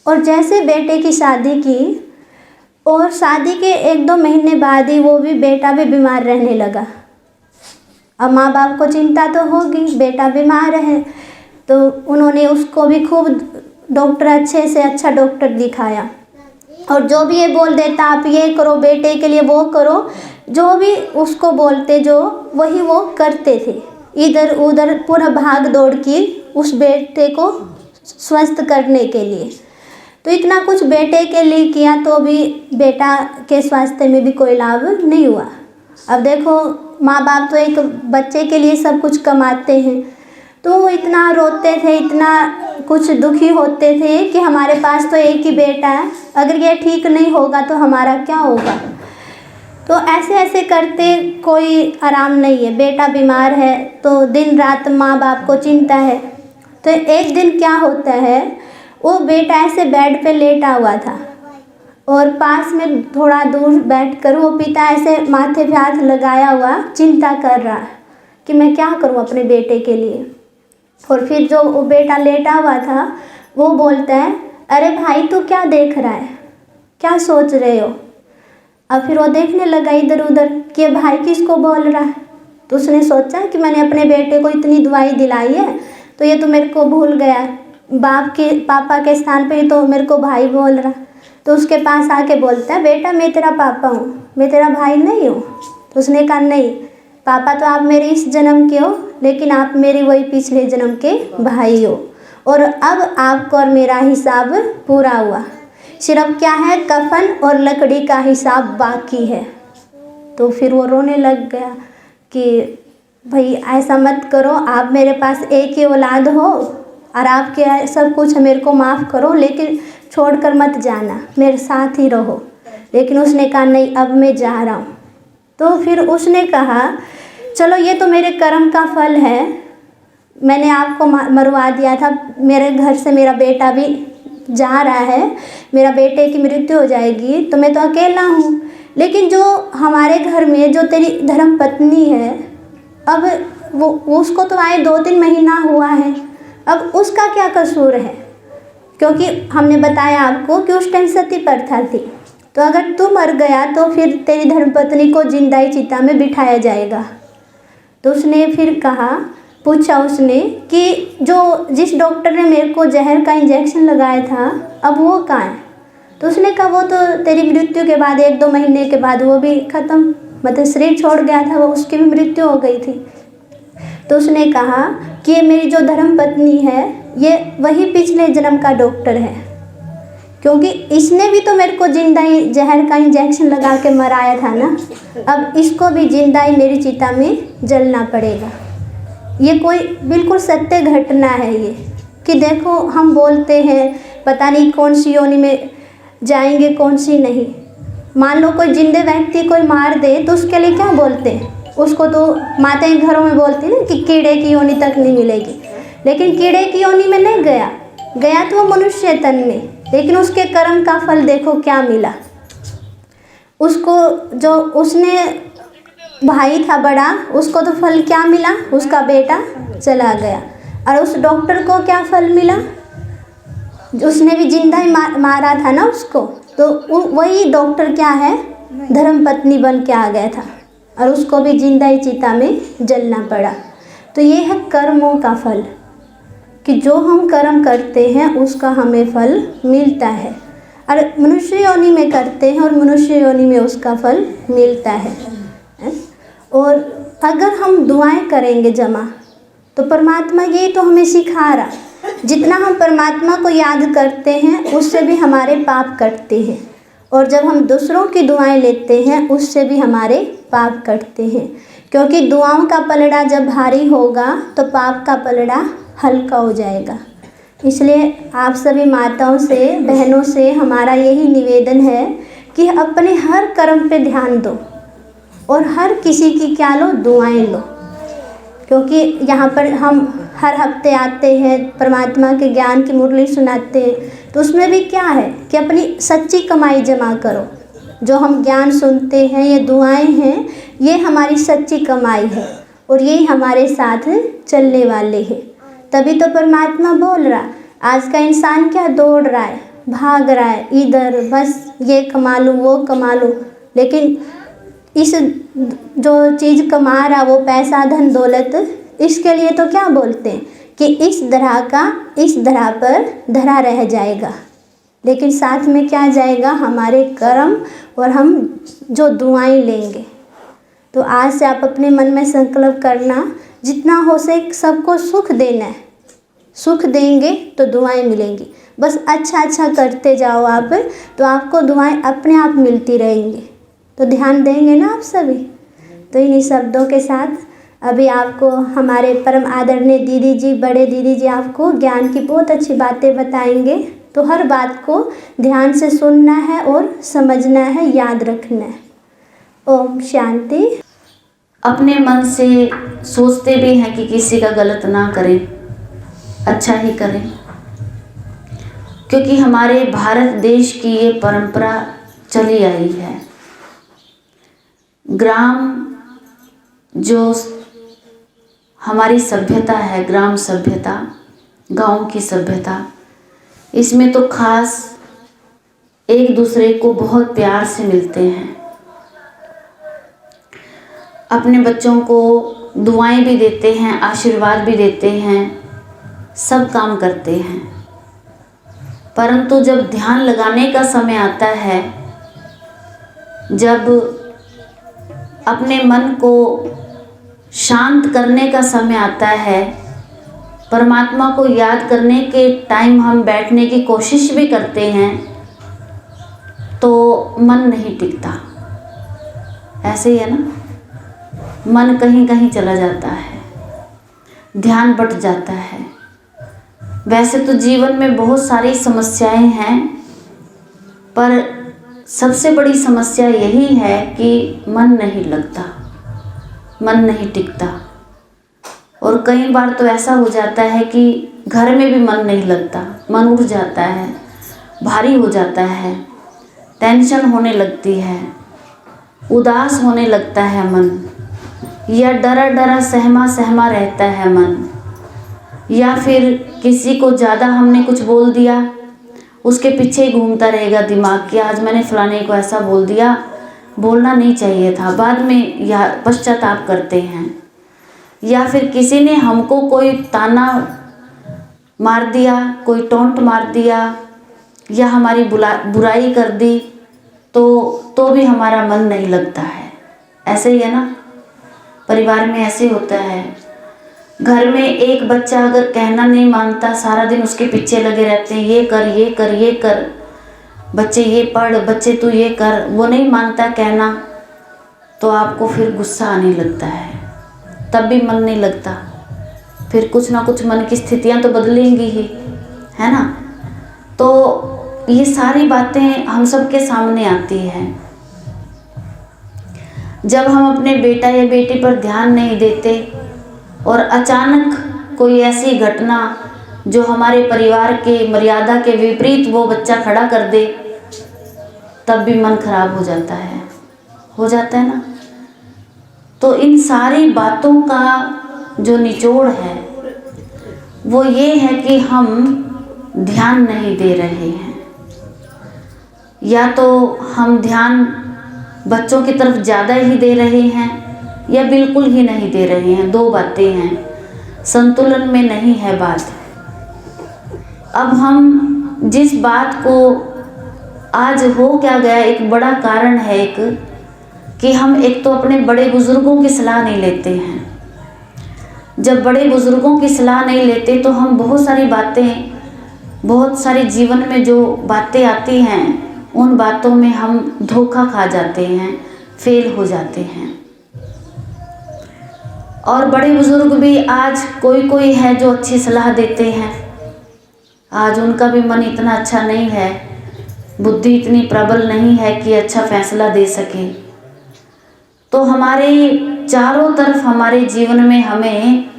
Speaker 4: और जैसे बेटे की शादी की, और शादी के 1-2 महीने बाद ही वो भी बेटा भी बीमार रहने लगा। अब माँ बाप को चिंता तो होगी, बेटा बीमार है। तो उन्होंने उसको भी खूब डॉक्टर, अच्छे से अच्छा डॉक्टर दिखाया, और जो भी ये बोल देता आप ये करो बेटे के लिए, वो करो, जो भी उसको बोलते जो वही वो करते थे। इधर उधर पूरा भाग दौड़ की उस बेटे को स्वस्थ करने के लिए। तो इतना कुछ बेटे के लिए किया तो भी बेटा के स्वास्थ्य में भी कोई लाभ नहीं हुआ। अब देखो माँ बाप तो एक बच्चे के लिए सब कुछ कमाते हैं, तो वो इतना रोते थे, इतना कुछ दुखी होते थे कि हमारे पास तो एक ही बेटा है, अगर ये ठीक नहीं होगा तो हमारा क्या होगा। तो ऐसे ऐसे करते कोई आराम नहीं है। बेटा बीमार है तो दिन रात माँ बाप को चिंता है। तो एक दिन क्या होता है, वो बेटा ऐसे बेड पे लेटा हुआ था और पास में थोड़ा दूर बैठकर वो पिता ऐसे माथे पे हाथ लगाया हुआ चिंता कर रहा है कि मैं क्या करूँ अपने बेटे के लिए। और फिर जो वो बेटा लेटा हुआ था वो बोलता है, अरे भाई तू क्या देख रहा है, क्या सोच रहे हो। अब फिर वो देखने लगा इधर उधर कि भाई किसको बोल रहा है। तो उसने सोचा कि मैंने अपने बेटे को इतनी दवाई दिलाई है तो ये तो मेरे को भूल गया, पापा के स्थान पे ही तो मेरे को भाई बोल रहा। तो उसके पास आके बोलता है, बेटा मैं तेरा पापा हूँ, मैं तेरा भाई नहीं हूँ। तो उसने कहा नहीं पापा, तो आप मेरे इस जन्म के हो, लेकिन आप मेरे वही पिछले जन्म के भाई हो, और अब आपको और मेरा हिसाब पूरा हुआ, सिर्फ क्या है कफन और लकड़ी का हिसाब बाकी है। तो फिर वो रोने लग गया कि भाई ऐसा मत करो, आप मेरे पास एक ही औलाद हो और आपके सब कुछ मेरे को माफ़ करो, लेकिन छोड़कर मत जाना, मेरे साथ ही रहो। लेकिन उसने कहा नहीं अब मैं जा रहा हूँ। तो फिर उसने कहा चलो ये तो मेरे कर्म का फल है, मैंने आपको मरवा दिया था, मेरे घर से मेरा बेटा भी जा रहा है, मेरा बेटे की मृत्यु हो जाएगी तो मैं तो अकेला हूँ, लेकिन जो हमारे घर में जो तेरी धर्म पत्नी है, अब वो उसको तो आए 2-3 महीना हुआ है, अब उसका क्या कसूर है। क्योंकि हमने बताया आपको कि उस टाइम सती प्रथा थी, तो अगर तू मर गया तो फिर तेरी धर्मपत्नी को जिंदा चिता में बिठाया जाएगा। तो उसने फिर पूछा उसने कि जो जिस डॉक्टर ने मेरे को जहर का इंजेक्शन लगाया था अब वो कहाँ है। तो उसने कहा वो तो तेरी मृत्यु के बाद 1-2 महीने के बाद वो भी ख़त्म, मतलब शरीर छोड़ गया था वो, उसकी भी मृत्यु हो गई थी। तो उसने कहा कि ये मेरी जो धर्म पत्नी है ये वही पिछले जन्म का डॉक्टर है, क्योंकि इसने भी तो मेरे को जिंदा ही जहर का इंजेक्शन लगा के मराया था ना, अब इसको भी जिंदा ही मेरी चिता में जलना पड़ेगा। ये कोई बिल्कुल सत्य घटना है ये, कि देखो हम बोलते हैं पता नहीं कौन सी योनि में जाएंगे कौन सी नहीं। मान लो कोई जिंदे व्यक्ति कोई मार दे तो उसके लिए क्या बोलते हैं, उसको तो माताएं घरों में बोलती हैं ना कि कीड़े की योनि तक नहीं मिलेगी, लेकिन कीड़े की योनि में नहीं गया तो वो मनुष्य तन में, लेकिन उसके कर्म का फल देखो क्या मिला उसको। जो उसने भाई था बड़ा, उसको तो फल क्या मिला, उसका बेटा चला गया, और उस डॉक्टर को क्या फल मिला, उसने भी जिंदा ही मारा था ना उसको, तो वही डॉक्टर क्या है धर्मपत्नी बन के आ गया था और उसको भी जिंदा ही चिता में जलना पड़ा। तो ये है कर्मों का फल, कि जो हम कर्म करते हैं उसका हमें फल मिलता है, और मनुष्य योनि में करते हैं और मनुष्य योनि में उसका फल मिलता है। और अगर हम दुआएं करेंगे जमा, तो परमात्मा ये तो हमें सिखा रहा, जितना हम परमात्मा को याद करते हैं उससे भी हमारे पाप कटते हैं, और जब हम दूसरों की दुआएं लेते हैं उससे भी हमारे पाप कटते हैं, क्योंकि दुआओं का पलड़ा जब भारी होगा तो पाप का पलड़ा हल्का हो जाएगा। इसलिए आप सभी माताओं से बहनों से हमारा यही निवेदन है कि अपने हर कर्म पे ध्यान दो और हर किसी की क्या लो दुआएं लो, क्योंकि यहाँ पर हम हर हफ्ते आते हैं परमात्मा के ज्ञान की मुरली सुनाते हैं, तो उसमें भी क्या है कि अपनी सच्ची कमाई जमा करो। जो हम ज्ञान सुनते हैं, ये दुआएं हैं, ये हमारी सच्ची कमाई है और ये हमारे साथ चलने वाले हैं। तभी तो परमात्मा बोल रहा, आज का इंसान क्या दौड़ रहा है, भाग रहा है इधर, बस ये कमा लूँ वो कमा लूँ, लेकिन इस जो चीज़ कमा रहा वो पैसा धन दौलत, इसके लिए तो क्या बोलते हैं कि इस दराह पर धरा रह जाएगा, लेकिन साथ में क्या जाएगा, हमारे कर्म और हम जो दुआएं लेंगे। तो आज से आप अपने मन में संकल्प करना, जितना हो सके सबको सुख देना है। सुख देंगे तो दुआएं मिलेंगी। बस अच्छा करते जाओ आप, तो आपको दुआएं अपने आप मिलती रहेंगी। तो ध्यान देंगे ना आप सभी। तो इन्हीं शब्दों के साथ अभी आपको हमारे परम आदरणीय दीदी जी, बड़े दीदी जी आपको ज्ञान की बहुत अच्छी बातें बताएंगे। तो हर बात को ध्यान से सुनना है और समझना है, याद रखना है। ओम शांति।
Speaker 5: अपने मन से सोचते भी हैं कि किसी का गलत ना करें, अच्छा ही करें, क्योंकि हमारे भारत देश की ये परंपरा चली आई है। ग्राम जो हमारी सभ्यता है, ग्राम सभ्यता, गांव की सभ्यता, इसमें तो खास एक दूसरे को बहुत प्यार से मिलते हैं। अपने बच्चों को दुआएं भी देते हैं, आशीर्वाद भी देते हैं, सब काम करते हैं। परंतु जब ध्यान लगाने का समय आता है, जब अपने मन को शांत करने का समय आता है, परमात्मा को याद करने के टाइम हम बैठने की कोशिश भी करते हैं, तो मन नहीं टिकता। ऐसे ही है ना, मन कहीं कहीं चला जाता है, ध्यान बट जाता है। वैसे तो जीवन में बहुत सारी समस्याएं हैं, पर सबसे बड़ी समस्या यही है कि मन नहीं लगता, मन नहीं टिकता। और कई बार तो ऐसा हो जाता है कि घर में भी मन नहीं लगता, मन उठ जाता है, भारी हो जाता है, टेंशन होने लगती है, उदास होने लगता है मन, या डरा डरा सहमा सहमा रहता है मन। या फिर किसी को ज़्यादा हमने कुछ बोल दिया, उसके पीछे ही घूमता रहेगा दिमाग कि आज मैंने फलाने को ऐसा बोल दिया, बोलना नहीं चाहिए था, बाद में या पश्चाताप करते हैं। या फिर किसी ने हमको कोई ताना मार दिया, कोई टोंट मार दिया, या हमारी बुराई कर दी, तो भी हमारा मन नहीं लगता है। ऐसे ही है ना, परिवार में ऐसे होता है। घर में एक बच्चा अगर कहना नहीं मानता, सारा दिन उसके पीछे लगे रहते हैं, ये कर ये कर ये कर, बच्चे ये पढ़, बच्चे तू ये कर, वो नहीं मानता कहना, तो आपको फिर गुस्सा आने लगता है, तब भी मन नहीं लगता। फिर कुछ ना कुछ मन की स्थितियां तो बदलेंगी ही, है ना। तो ये सारी बातें हम सबके सामने आती हैं। जब हम अपने बेटा या बेटी पर ध्यान नहीं देते और अचानक कोई ऐसी घटना जो हमारे परिवार के मर्यादा के विपरीत वो बच्चा खड़ा कर दे, तब भी मन खराब हो जाता है ना। तो इन सारी बातों का जो निचोड़ है वो ये है कि हम ध्यान नहीं दे रहे हैं, या तो हम ध्यान बच्चों की तरफ ज़्यादा ही दे रहे हैं या बिल्कुल ही नहीं दे रहे हैं। दो बातें हैं, संतुलन में नहीं है बात। अब हम जिस बात को आज हो क्या गया, एक बड़ा कारण है एक कि हम एक तो अपने बड़े बुज़ुर्गों की सलाह नहीं लेते हैं। जब बड़े बुज़ुर्गों की सलाह नहीं लेते तो हम बहुत सारी जीवन में जो बातें आती हैं उन बातों में हम धोखा खा जाते हैं, फेल हो जाते हैं। और बड़े बुज़ुर्ग भी आज कोई है जो अच्छी सलाह देते हैं, आज उनका भी मन इतना अच्छा नहीं है, बुद्धि इतनी प्रबल नहीं है कि अच्छा फैसला दे सके। तो हमारे चारों तरफ हमारे जीवन में हमें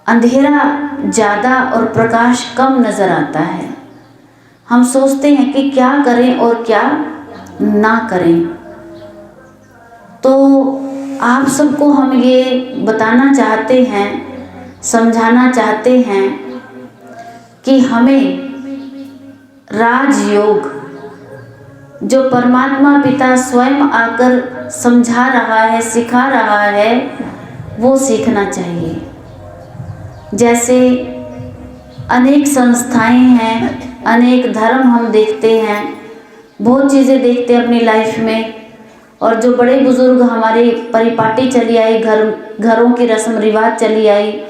Speaker 5: अंधेरा ज़्यादा और प्रकाश कम नज़र आता है। हम सोचते हैं कि क्या करें और क्या ना करें। तो आप सबको हम ये बताना चाहते हैं, समझाना चाहते हैं कि हमें राजयोग जो परमात्मा पिता स्वयं आकर समझा रहा है, सिखा रहा है, वो सीखना चाहिए। जैसे अनेक संस्थाएं हैं, अनेक धर्म हम देखते हैं, बहुत चीज़ें देखते हैं अपनी लाइफ में। और जो बड़े बुजुर्ग हमारी परिपाटी चली आई, घरों की रस्म रिवाज चली आई,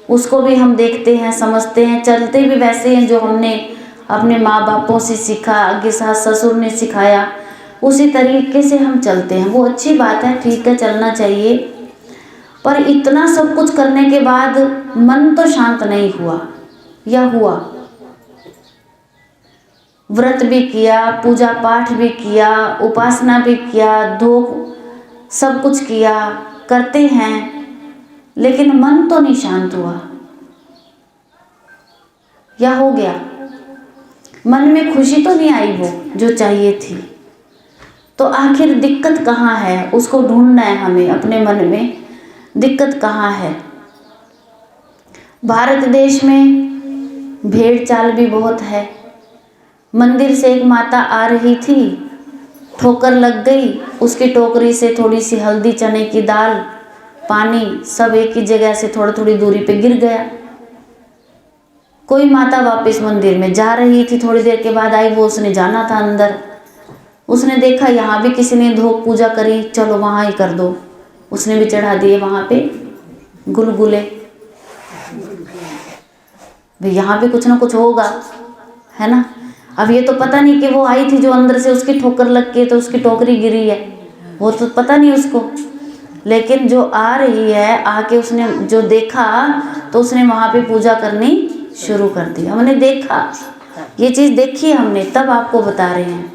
Speaker 5: उसको भी हम देखते हैं, समझते हैं, चलते भी वैसे हैं जो हमने अपने माँ बापों से सीखा, आगे सास ससुर ने सिखाया, उसी तरीके से हम चलते हैं। वो अच्छी बात है, ठीक है, चलना चाहिए। पर इतना सब कुछ करने के बाद मन तो शांत नहीं हुआ, या हुआ? व्रत भी किया, पूजा पाठ भी किया, उपासना भी किया, सब कुछ किया, करते हैं, लेकिन मन तो नहीं शांत हुआ, या हो गया? मन में खुशी तो नहीं आई वो जो चाहिए थी। तो आखिर दिक्कत कहाँ है, उसको ढूंढना है हमें अपने मन में, दिक्कत कहाँ है। भारत देश में भेड़ चाल भी बहुत है। मंदिर से एक माता आ रही थी, ठोकर लग गई, उसकी टोकरी से थोड़ी सी हल्दी, चने की दाल, पानी सब एक ही जगह से थोड़ी थोड़ी दूरी पे गिर गया। कोई माता वापस मंदिर में जा रही थी, थोड़ी देर के बाद आई, वो उसने जाना था अंदर, उसने देखा यहाँ भी किसी ने धूप पूजा करी, चलो वहाँ ही कर दो, उसने भी चढ़ा दिए वहाँ पे गुलगुले, भाई यहाँ पे कुछ ना कुछ होगा, है ना। अब ये तो पता नहीं कि वो आई थी जो अंदर से उसकी ठोकर लग के तो उसकी टोकरी गिरी है, वो तो पता नहीं उसको, लेकिन जो आ रही है, आके उसने जो देखा तो उसने वहाँ पे पूजा करनी शुरू कर दी। हमने देखा, ये चीज़ देखी है हमने, तब आपको बता रहे हैं।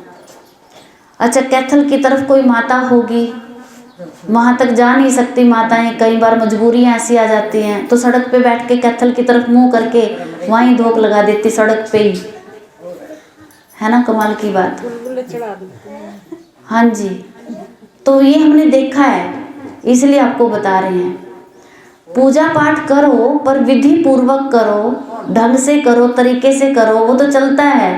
Speaker 5: अच्छा, कैथल की तरफ कोई माता होगी, वहाँ तक जा नहीं सकती माताएं, कई बार मजबूरियाँ ऐसी आ जाती हैं, तो सड़क पे बैठ के कैथल की तरफ मुंह करके वहीं धोख लगा देती, सड़क पे ही, है ना। कमाल की बात। हाँ जी, तो ये हमने देखा है, इसलिए आपको बता रहे हैं। पूजा पाठ करो पर विधि पूर्वक करो, ढंग से करो, तरीके से करो, वो तो चलता है।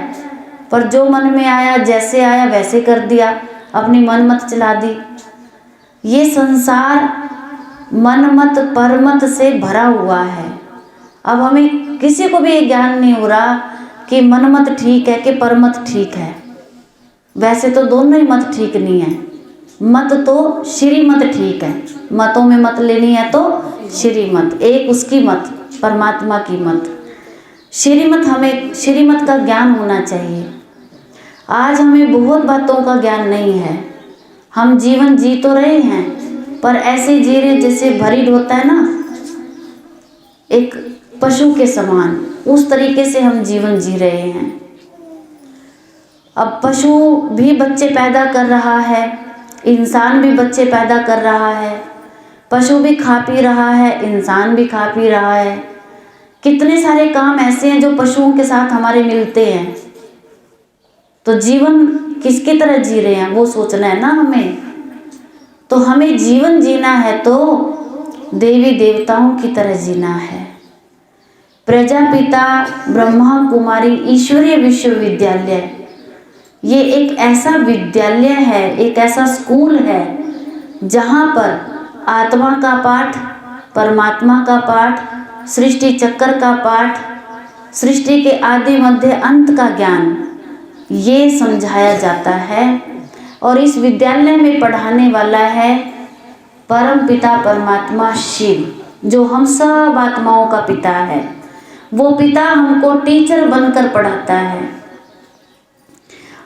Speaker 5: पर जो मन में आया, जैसे आया वैसे कर दिया, अपनी मनमत चला दी। ये संसार मनमत परमत से भरा हुआ है। अब हमें किसी को भी ये ज्ञान नहीं हो रहा कि मनमत ठीक है कि परमत ठीक है। वैसे तो दोनों ही मत ठीक नहीं है। मत तो श्रीमत ठीक है, मतों में मत लेनी है तो श्रीमत, एक उसकी मत, परमात्मा की मत। श्रीमत, हमें श्रीमत का ज्ञान होना चाहिए। आज हमें बहुत बातों का ज्ञान नहीं है। हम जीवन जी तो रहे हैं, पर ऐसे जी रहे जैसे भरीड होता है ना, एक पशु के समान, उस तरीके से हम जीवन जी रहे हैं। अब पशु भी बच्चे पैदा कर रहा है, इंसान भी बच्चे पैदा कर रहा है, पशु भी खा पी रहा है, इंसान भी खा पी रहा है। कितने सारे काम ऐसे हैं जो पशुओं के साथ हमारे मिलते हैं। तो जीवन किसकी तरह जी रहे हैं वो सोचना है ना हमें। तो हमें जीवन जीना है तो देवी देवताओं की तरह जीना है। प्रजापिता ब्रह्मा कुमारी ईश्वरीय विश्वविद्यालय, ये एक ऐसा विद्यालय है, एक ऐसा स्कूल है जहाँ पर आत्मा का पाठ, परमात्मा का पाठ, सृष्टि चक्र का पाठ, सृष्टि के आदि मध्य अंत का ज्ञान ये समझाया जाता है। और इस विद्यालय में पढ़ाने वाला है परम पिता परमात्मा शिव, जो हम सब आत्माओं का पिता है। वो पिता हमको टीचर बनकर पढ़ाता है।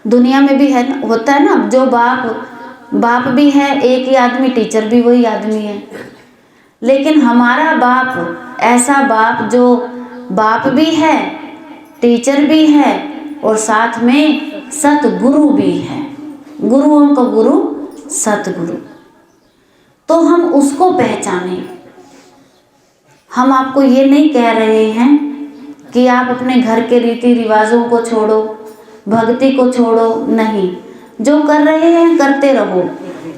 Speaker 5: दुनिया में भी है, होता है ना, जो बाप भी है एक ही आदमी, टीचर भी वही आदमी है। लेकिन हमारा बाप ऐसा बाप जो बाप भी है, टीचर भी है और साथ में सतगुरु भी है, गुरुओं का गुरु सतगुरु। तो हम उसको पहचाने। हम आपको ये नहीं कह रहे हैं कि आप अपने घर के रीति रिवाजों को छोड़ो, भक्ति को छोड़ो, नहीं, जो कर रहे हैं करते रहो,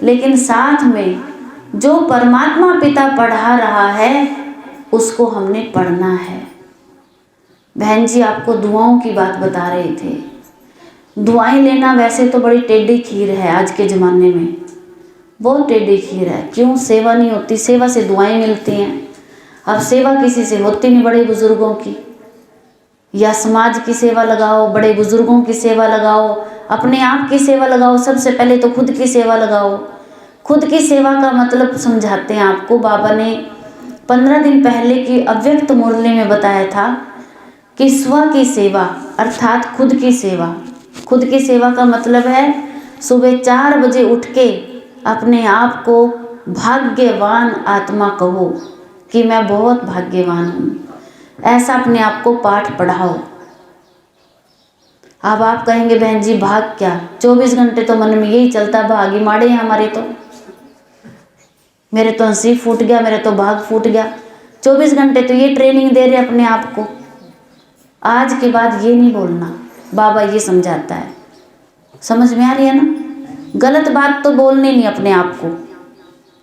Speaker 5: लेकिन साथ में जो परमात्मा पिता पढ़ा रहा है उसको हमने पढ़ना है। बहन जी आपको दुआओं की बात बता रहे थे। दुआएं लेना वैसे तो बड़ी टेढ़ी खीर है आज के ज़माने में, बहुत टेढ़ी खीर है। क्यों? सेवा नहीं होती, सेवा से दुआएं मिलती हैं। अब सेवा किसी से होती नहीं, बड़े बुजुर्गों की, या समाज की सेवा लगाओ, बड़े बुजुर्गों की सेवा लगाओ, अपने आप की सेवा लगाओ। सबसे पहले तो खुद की सेवा लगाओ। खुद की सेवा का मतलब समझाते हैं आपको। बाबा ने 15 दिन पहले की अव्यक्त मुरली में बताया था कि स्व की सेवा अर्थात खुद की सेवा। खुद की सेवा का मतलब है सुबह 4 बजे उठ के अपने आप को भाग्यवान आत्मा कहो कि मैं बहुत भाग्यवान हूँ। ऐसा अपने आप को पाठ पढ़ाओ। अब आप कहेंगे बहन जी भाग क्या, 24 घंटे तो मन में यही चलता, भागी माड़े हैं हमारे तो, मेरे तो नसीब फूट गया, मेरे तो भाग फूट गया। 24 घंटे तो ये ट्रेनिंग दे रहे अपने आप को। आज के बाद ये नहीं बोलना, बाबा ये समझाता है। समझ में आ रही है ना? गलत बात तो बोलनी नहीं अपने आप को।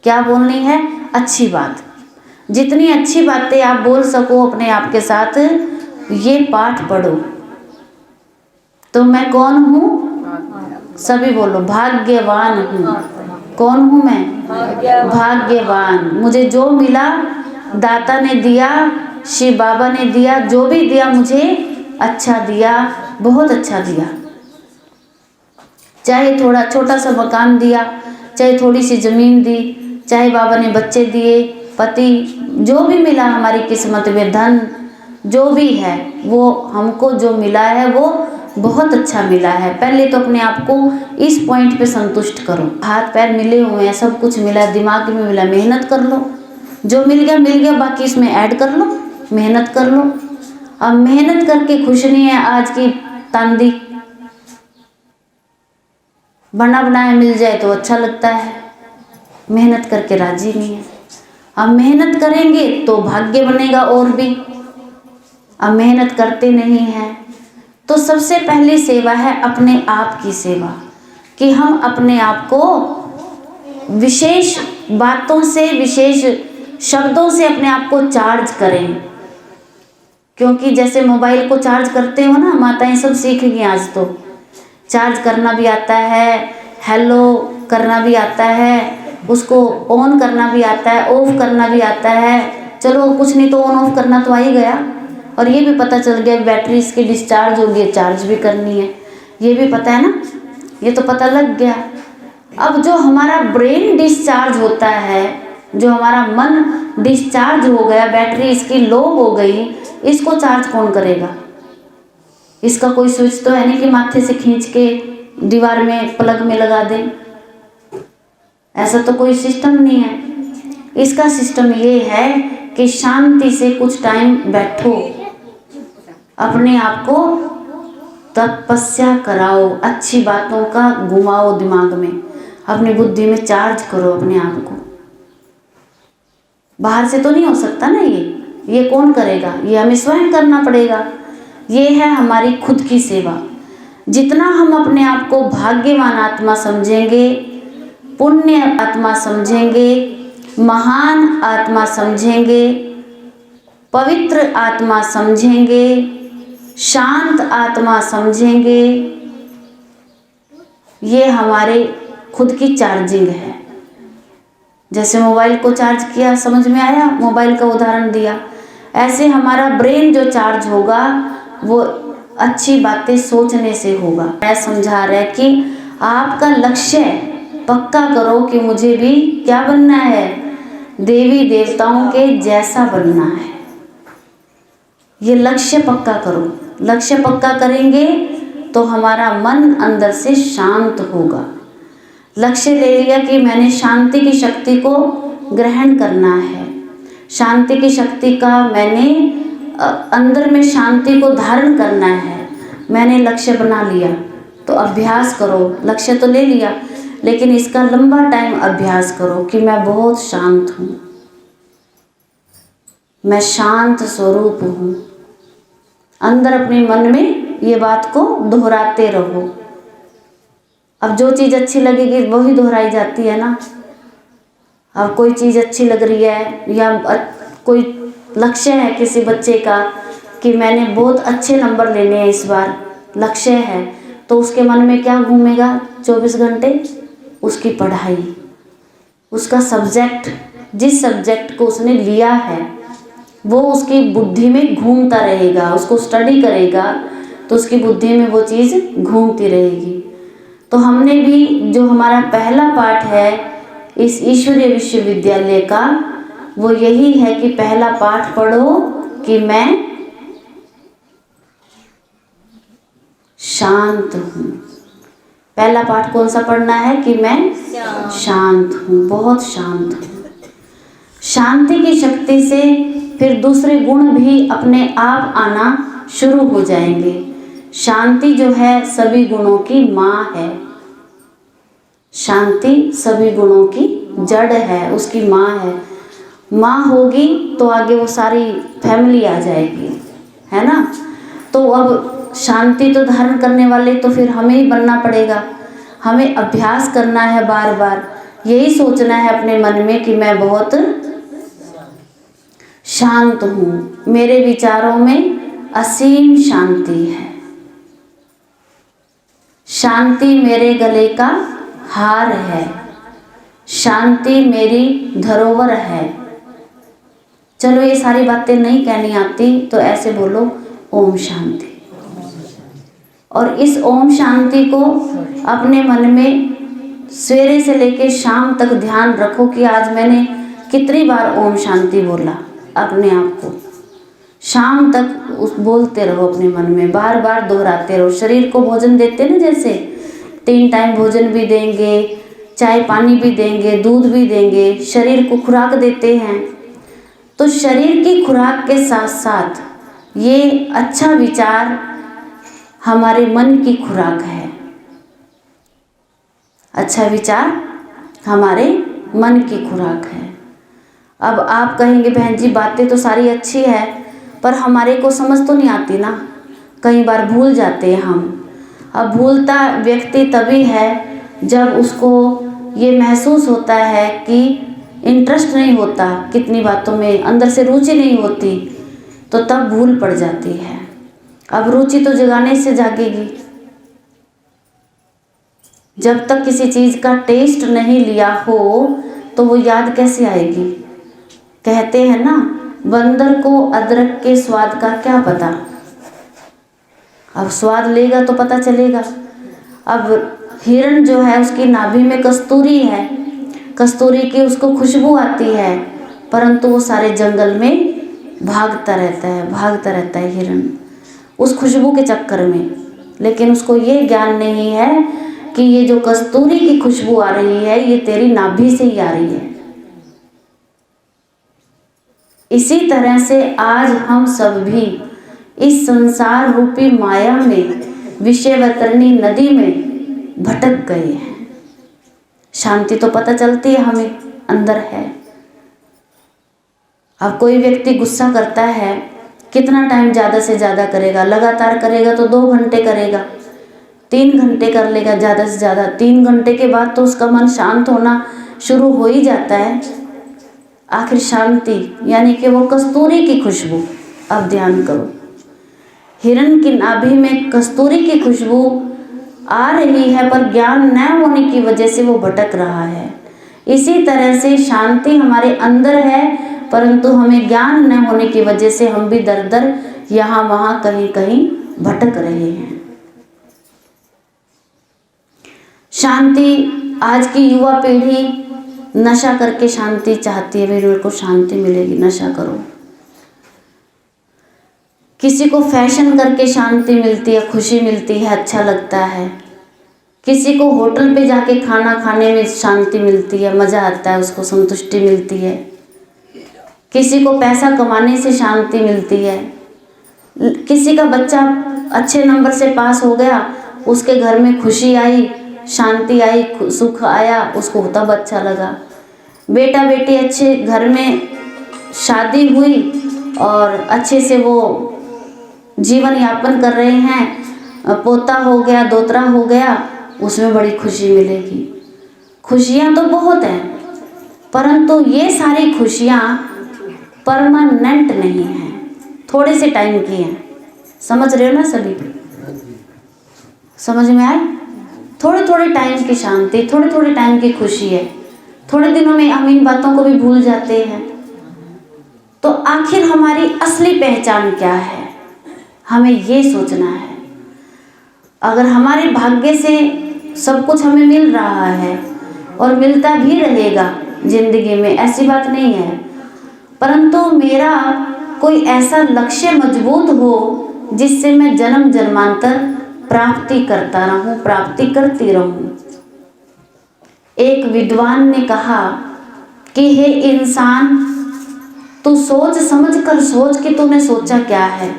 Speaker 5: क्या बोलनी है? अच्छी बात। जितनी अच्छी बातें आप बोल सको अपने आप के साथ, ये पाठ पढ़ो। तो मैं कौन हूँ? सभी बोलो, भाग्यवान हूँ। कौन हूँ मैं? भाग्यवान। मुझे जो मिला दाता ने दिया, शिव बाबा ने दिया, जो भी दिया मुझे अच्छा दिया, बहुत अच्छा दिया। चाहे थोड़ा छोटा सा मकान दिया, चाहे थोड़ी सी ज़मीन दी, चाहे बाबा ने बच्चे दिए, पति, जो भी मिला हमारी किस्मत में, धन जो भी है, वो हमको जो मिला है वो बहुत अच्छा मिला है। पहले तो अपने आप को इस पॉइंट पे संतुष्ट करो। हाथ पैर मिले हुए हैं, सब कुछ मिला, दिमाग में मिला, मेहनत कर लो। जो मिल गया, बाकी इसमें ऐड कर लो, मेहनत कर लो। अब मेहनत करके खुश नहीं है आज की तांदी, बना बनाया मिल जाए तो अच्छा लगता है, मेहनत करके राजी नहीं है। अब मेहनत करेंगे तो भाग्य बनेगा और भी। अब मेहनत करते नहीं हैं तो सबसे पहली सेवा है अपने आप की सेवा, कि हम अपने आप को विशेष बातों से, विशेष शब्दों से अपने आप को चार्ज करें। क्योंकि जैसे मोबाइल को चार्ज करते हो ना, माताएं सब सीख गई आज तो। चार्ज करना भी आता है, हेलो करना भी आता है, उसको ऑन करना भी आता है, ऑफ करना भी आता है। चलो कुछ नहीं तो ऑन ऑफ करना तो आ ही गया। और ये भी पता चल गया बैटरी इसकी डिस्चार्ज हो गई, चार्ज भी करनी है, ये भी पता है ना, ये तो पता लग गया। अब जो हमारा ब्रेन डिस्चार्ज होता है, जो हमारा मन डिस्चार्ज हो गया, बैटरी इसकी लो हो गई, इसको चार्ज कौन करेगा? इसका कोई स्विच तो है नहीं कि माथे से खींच के दीवार में प्लग में लगा दें, ऐसा तो कोई सिस्टम नहीं है। इसका सिस्टम ये है कि शांति से कुछ टाइम बैठो, अपने आप को तपस्या कराओ, अच्छी बातों का घुमाओ दिमाग में, अपनी बुद्धि में चार्ज करो अपने आप को। बाहर से तो नहीं हो सकता ना, ये कौन करेगा? ये हमें स्वयं करना पड़ेगा। ये है हमारी खुद की सेवा। जितना हम अपने आप को भाग्यवान आत्मा समझेंगे, पुण्य आत्मा समझेंगे, महान आत्मा समझेंगे, पवित्र आत्मा समझेंगे, शांत आत्मा समझेंगे, ये हमारे खुद की चार्जिंग है। जैसे मोबाइल को चार्ज किया, समझ में आया? मोबाइल का उदाहरण दिया। ऐसे हमारा ब्रेन जो चार्ज होगा वो अच्छी बातें सोचने से होगा। मैं समझा रहा है कि आपका लक्ष्य पक्का करो कि मुझे भी क्या बनना है? देवी देवताओं के जैसा बनना है। ये लक्ष्य पक्का करो। लक्ष्य पक्का करेंगे तो हमारा मन अंदर से शांत होगा। लक्ष्य ले लिया कि मैंने शांति की शक्ति को ग्रहण करना है, शांति की शक्ति का मैंने अंदर में शांति को धारण करना है, मैंने लक्ष्य बना लिया। तो अभ्यास करो। लक्ष्य तो ले लिया, लेकिन इसका लंबा टाइम अभ्यास करो कि मैं बहुत शांत हूँ, मैं शांत स्वरूप हूँ। अंदर अपने मन में ये बात को दोहराते रहो। अब जो चीज़ अच्छी लगेगी वही दोहराई जाती है ना। अब कोई चीज़ अच्छी लग रही है या कोई लक्ष्य है किसी बच्चे का कि मैंने बहुत अच्छे नंबर लेने हैं इस बार, लक्ष्य है, तो उसके मन में क्या घूमेगा 24 घंटे? उसकी पढ़ाई, उसका सब्जेक्ट, जिस सब्जेक्ट को उसने लिया है वो उसकी बुद्धि में घूमता रहेगा, उसको स्टडी करेगा तो उसकी बुद्धि में वो चीज़ घूमती रहेगी। तो हमने भी जो हमारा पहला पाठ है इस ईश्वरीय विश्वविद्यालय का, वो यही है कि पहला पाठ पढ़ो कि मैं शांत हूँ। पहला पाठ कौन सा पढ़ना है कि मैं शांत हूँ, बहुत शांत हूँ। शांति की शक्ति से फिर दूसरे गुण भी अपने आप आना शुरू हो जाएंगे। शांति जो है सभी गुणों की माँ है। शांति सभी गुणों की जड़ है, उसकी माँ है। माँ होगी तो आगे वो सारी फैमिली आ जाएगी, है ना। तो अब शांति तो धारण करने वाले तो फिर हमें ही बनना पड़ेगा। हमें अभ्यास करना है, बार बार यही सोचना है अपने मन में कि मैं बहुत शांत हूँ, मेरे विचारों में असीम शांति है। शांति मेरे गले का हार है, शांति मेरी धरोहर है। चलो ये सारी बातें नहीं कहनी आती तो ऐसे बोलो ओम शांति। और इस ओम शांति को अपने मन में सवेरे से लेकर शाम तक ध्यान रखो कि आज मैंने कितनी बार ओम शांति बोला। अपने आप को शाम तक उस बोलते रहो, अपने मन में बार बार दोहराते रहो। शरीर को भोजन देते ना, जैसे 3 टाइम भोजन भी देंगे, चाय पानी भी देंगे, दूध भी देंगे, शरीर को खुराक देते हैं। तो शरीर की खुराक के साथ साथ ये अच्छा विचार हमारे मन की खुराक है। अच्छा विचार हमारे मन की खुराक है। अब आप कहेंगे बहन जी बातें तो सारी अच्छी है पर हमारे को समझ तो नहीं आती ना, कई बार भूल जाते हैं हम। अब भूलता व्यक्ति तभी है जब उसको ये महसूस होता है कि इंटरेस्ट नहीं होता, कितनी बातों में अंदर से रुचि नहीं होती, तो तब भूल पड़ जाती है। अब रुचि तो जगाने से जागेगी। जब तक किसी चीज़ का टेस्ट नहीं लिया हो तो वो याद कैसे आएगी। कहते हैं ना, बंदर को अदरक के स्वाद का क्या पता। अब स्वाद लेगा तो पता चलेगा। अब हिरण जो है उसकी नाभि में कस्तूरी है, कस्तूरी की उसको खुशबू आती है, परंतु वो सारे जंगल में भागता रहता है हिरण उस खुशबू के चक्कर में। लेकिन उसको ये ज्ञान नहीं है कि ये जो कस्तूरी की खुशबू आ रही है ये तेरी नाभि से ही आ रही है। इसी तरह से आज हम सब भी इस संसार रूपी माया में, विषय वैतरणी नदी में भटक गए हैं। शांति तो पता चलती है हमें, अंदर है। अब कोई व्यक्ति गुस्सा करता है, कितना टाइम ज़्यादा से ज़्यादा करेगा। लगातार करेगा तो 2 घंटे करेगा, 3 घंटे कर लेगा ज़्यादा से ज़्यादा। 3 घंटे के बाद तो उसका मन शांत होना शुरू हो ही जाता है। आखिर शांति यानी कि वो कस्तूरी की खुशबू। अब ध्यान करो, हिरण की नाभि में कस्तूरी की खुशबू आ रही है पर ज्ञान न होने की वजह से वो भटक रहा है। इसी तरह से शांति हमारे अंदर है परंतु हमें ज्ञान न होने की वजह से हम भी दर दर यहाँ वहाँ कहीं कहीं भटक रहे हैं। शांति, आज की युवा पीढ़ी नशा करके शांति चाहती है। मेरे को शांति मिलेगी, नशा करो। किसी को फैशन करके शांति मिलती है, खुशी मिलती है, अच्छा लगता है। किसी को होटल पे जाके खाना खाने में शांति मिलती है, मज़ा आता है, उसको संतुष्टि मिलती है। किसी को पैसा कमाने से शांति मिलती है। किसी का बच्चा अच्छे नंबर से पास हो गया, उसके घर में खुशी आई, शांति आई, सुख आया, उसको तब अच्छा लगा। बेटा बेटी अच्छे घर में शादी हुई और अच्छे से वो जीवन यापन कर रहे हैं, पोता हो गया, दोतरा हो गया, उसमें बड़ी खुशी मिलेगी। खुशियाँ तो बहुत हैं परंतु ये सारी खुशियाँ परमानेंट नहीं हैं, थोड़े से टाइम की हैं। समझ रहे हो ना सभी? समझ में आए? थोड़े थोड़े टाइम की शांति, थोड़े थोड़े टाइम की खुशी है। थोड़े दिनों में हम इन बातों को भी भूल जाते हैं। तो आखिर हमारी असली पहचान क्या है, हमें ये सोचना है। अगर हमारे भाग्य से सब कुछ हमें मिल रहा है और मिलता भी रहेगा जिंदगी में, ऐसी बात नहीं है, परंतु मेरा कोई ऐसा लक्ष्य मजबूत हो जिससे मैं जन्म जन्मांतर प्राप्ति करता रहूं, प्राप्ति करती रहूं। एक विद्वान ने कहा कि हे इंसान, तू सोच समझ कर सोच कि तूने सोचा क्या है।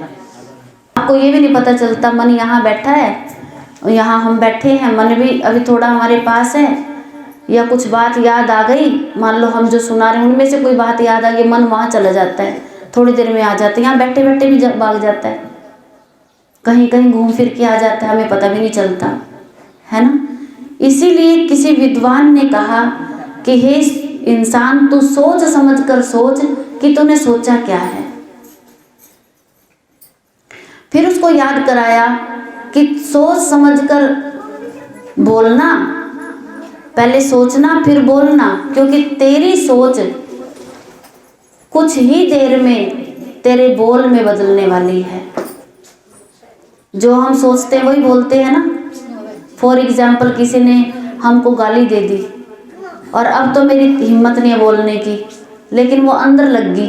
Speaker 5: आपको ये भी नहीं पता चलता, मन यहाँ बैठा है, यहाँ हम बैठे हैं, मन भी अभी थोड़ा हमारे पास है, या कुछ बात याद आ गई, मान लो हम जो सुना रहे हैं उनमें से कोई बात याद आ गई, मन वहाँ चला जाता है, थोड़ी देर में आ जाता है, यहाँ बैठे बैठे भी भाग जाता है, कहीं कहीं घूम फिर के आ जाता है, हमें पता भी नहीं चलता है ना। इसीलिए किसी विद्वान ने कहा कि हे इंसान, तू सोच समझ कर सोच कि तूने सोचा क्या है। फिर उसको याद कराया कि सोच समझ कर बोलना, पहले सोचना फिर बोलना, क्योंकि तेरी सोच कुछ ही देर में तेरे बोल में बदलने वाली है। जो हम सोचते हैं वही बोलते हैं ना। फॉर एग्जाम्पल, किसी ने हमको गाली दे दी और अब तो मेरी हिम्मत नहीं है बोलने की, लेकिन वो अंदर लग गई,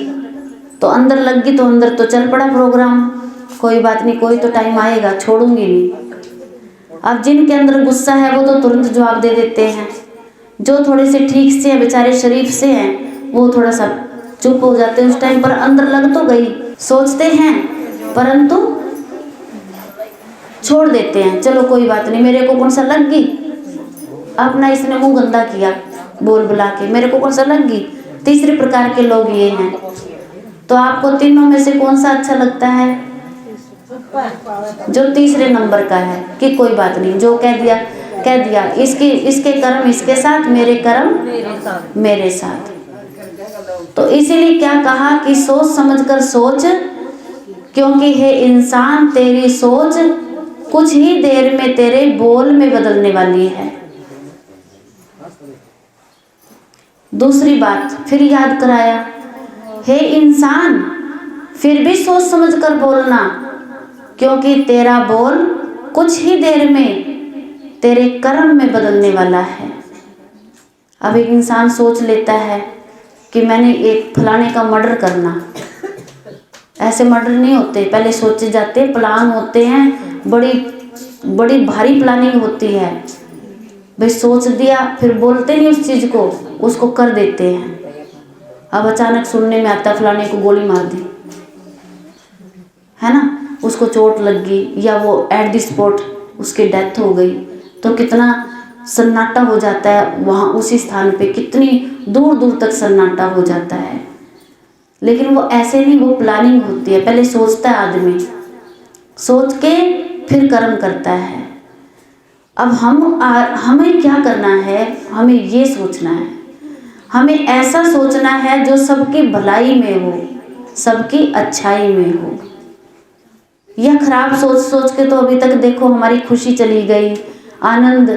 Speaker 5: तो अंदर तो चल पड़ा प्रोग्राम, कोई बात नहीं, कोई तो टाइम आएगा, छोड़ूंगी नहीं। अब जिनके अंदर गुस्सा है वो तो तुरंत जवाब दे देते हैं, जो थोड़े से ठीक से हैं, बेचारे शरीफ से हैं, वो थोड़ा सा चुप हो जाते हैं। उस टाइम पर अंदर लग तो गई, सोचते हैं परंतु छोड़ देते हैं, चलो कोई बात नहीं, मेरे को कौन सा लग गई, अपना इसने मुंह गंदा किया बोल बुला के, मेरे को कौन सा लग गई। तीसरे प्रकार के लोग ये हैं। तो आपको तीनों में से कौन सा अच्छा लगता है? जो तीसरे नंबर का है कि कोई बात नहीं, जो कह दिया, इसके कर्म इसके साथ, मेरे कर्म मेरे साथ। तो इसीलिए क्या कहा कि सोच समझकर सोच, क्योंकि हे इंसान, तेरी सोच कुछ ही देर में तेरे बोल में बदलने वाली है। दूसरी बात फिर याद कराया, हे इंसान, फिर भी सोच समझकर बोलना, क्योंकि तेरा बोल कुछ ही देर में तेरे कर्म में बदलने वाला है। अब एक इंसान सोच लेता है कि मैंने एक फलाने का मर्डर करना, ऐसे मर्डर नहीं होते, पहले सोचे जाते, प्लान होते हैं, बड़ी भारी प्लानिंग होती है। भाई सोच दिया, फिर बोलते नहीं उस चीज़ को, उसको कर देते हैं। अब अचानक सुनने में आता फलाने को गोली मार दी, है ना, उसको चोट लग गई, या वो एट द स्पॉट उसकी डेथ हो गई, तो कितना सन्नाटा हो जाता है वहाँ उसी स्थान पे, कितनी दूर दूर तक सन्नाटा हो जाता है। लेकिन वो ऐसे नहीं, वो प्लानिंग होती है, पहले सोचता है आदमी, सोच के फिर कर्म करता है। अब हमें क्या करना है, हमें ये सोचना है, हमें ऐसा सोचना है जो सबकी भलाई में हो, सबकी अच्छाई में हो। यह खराब सोच के तो अभी तक देखो हमारी खुशी चली गई, आनंद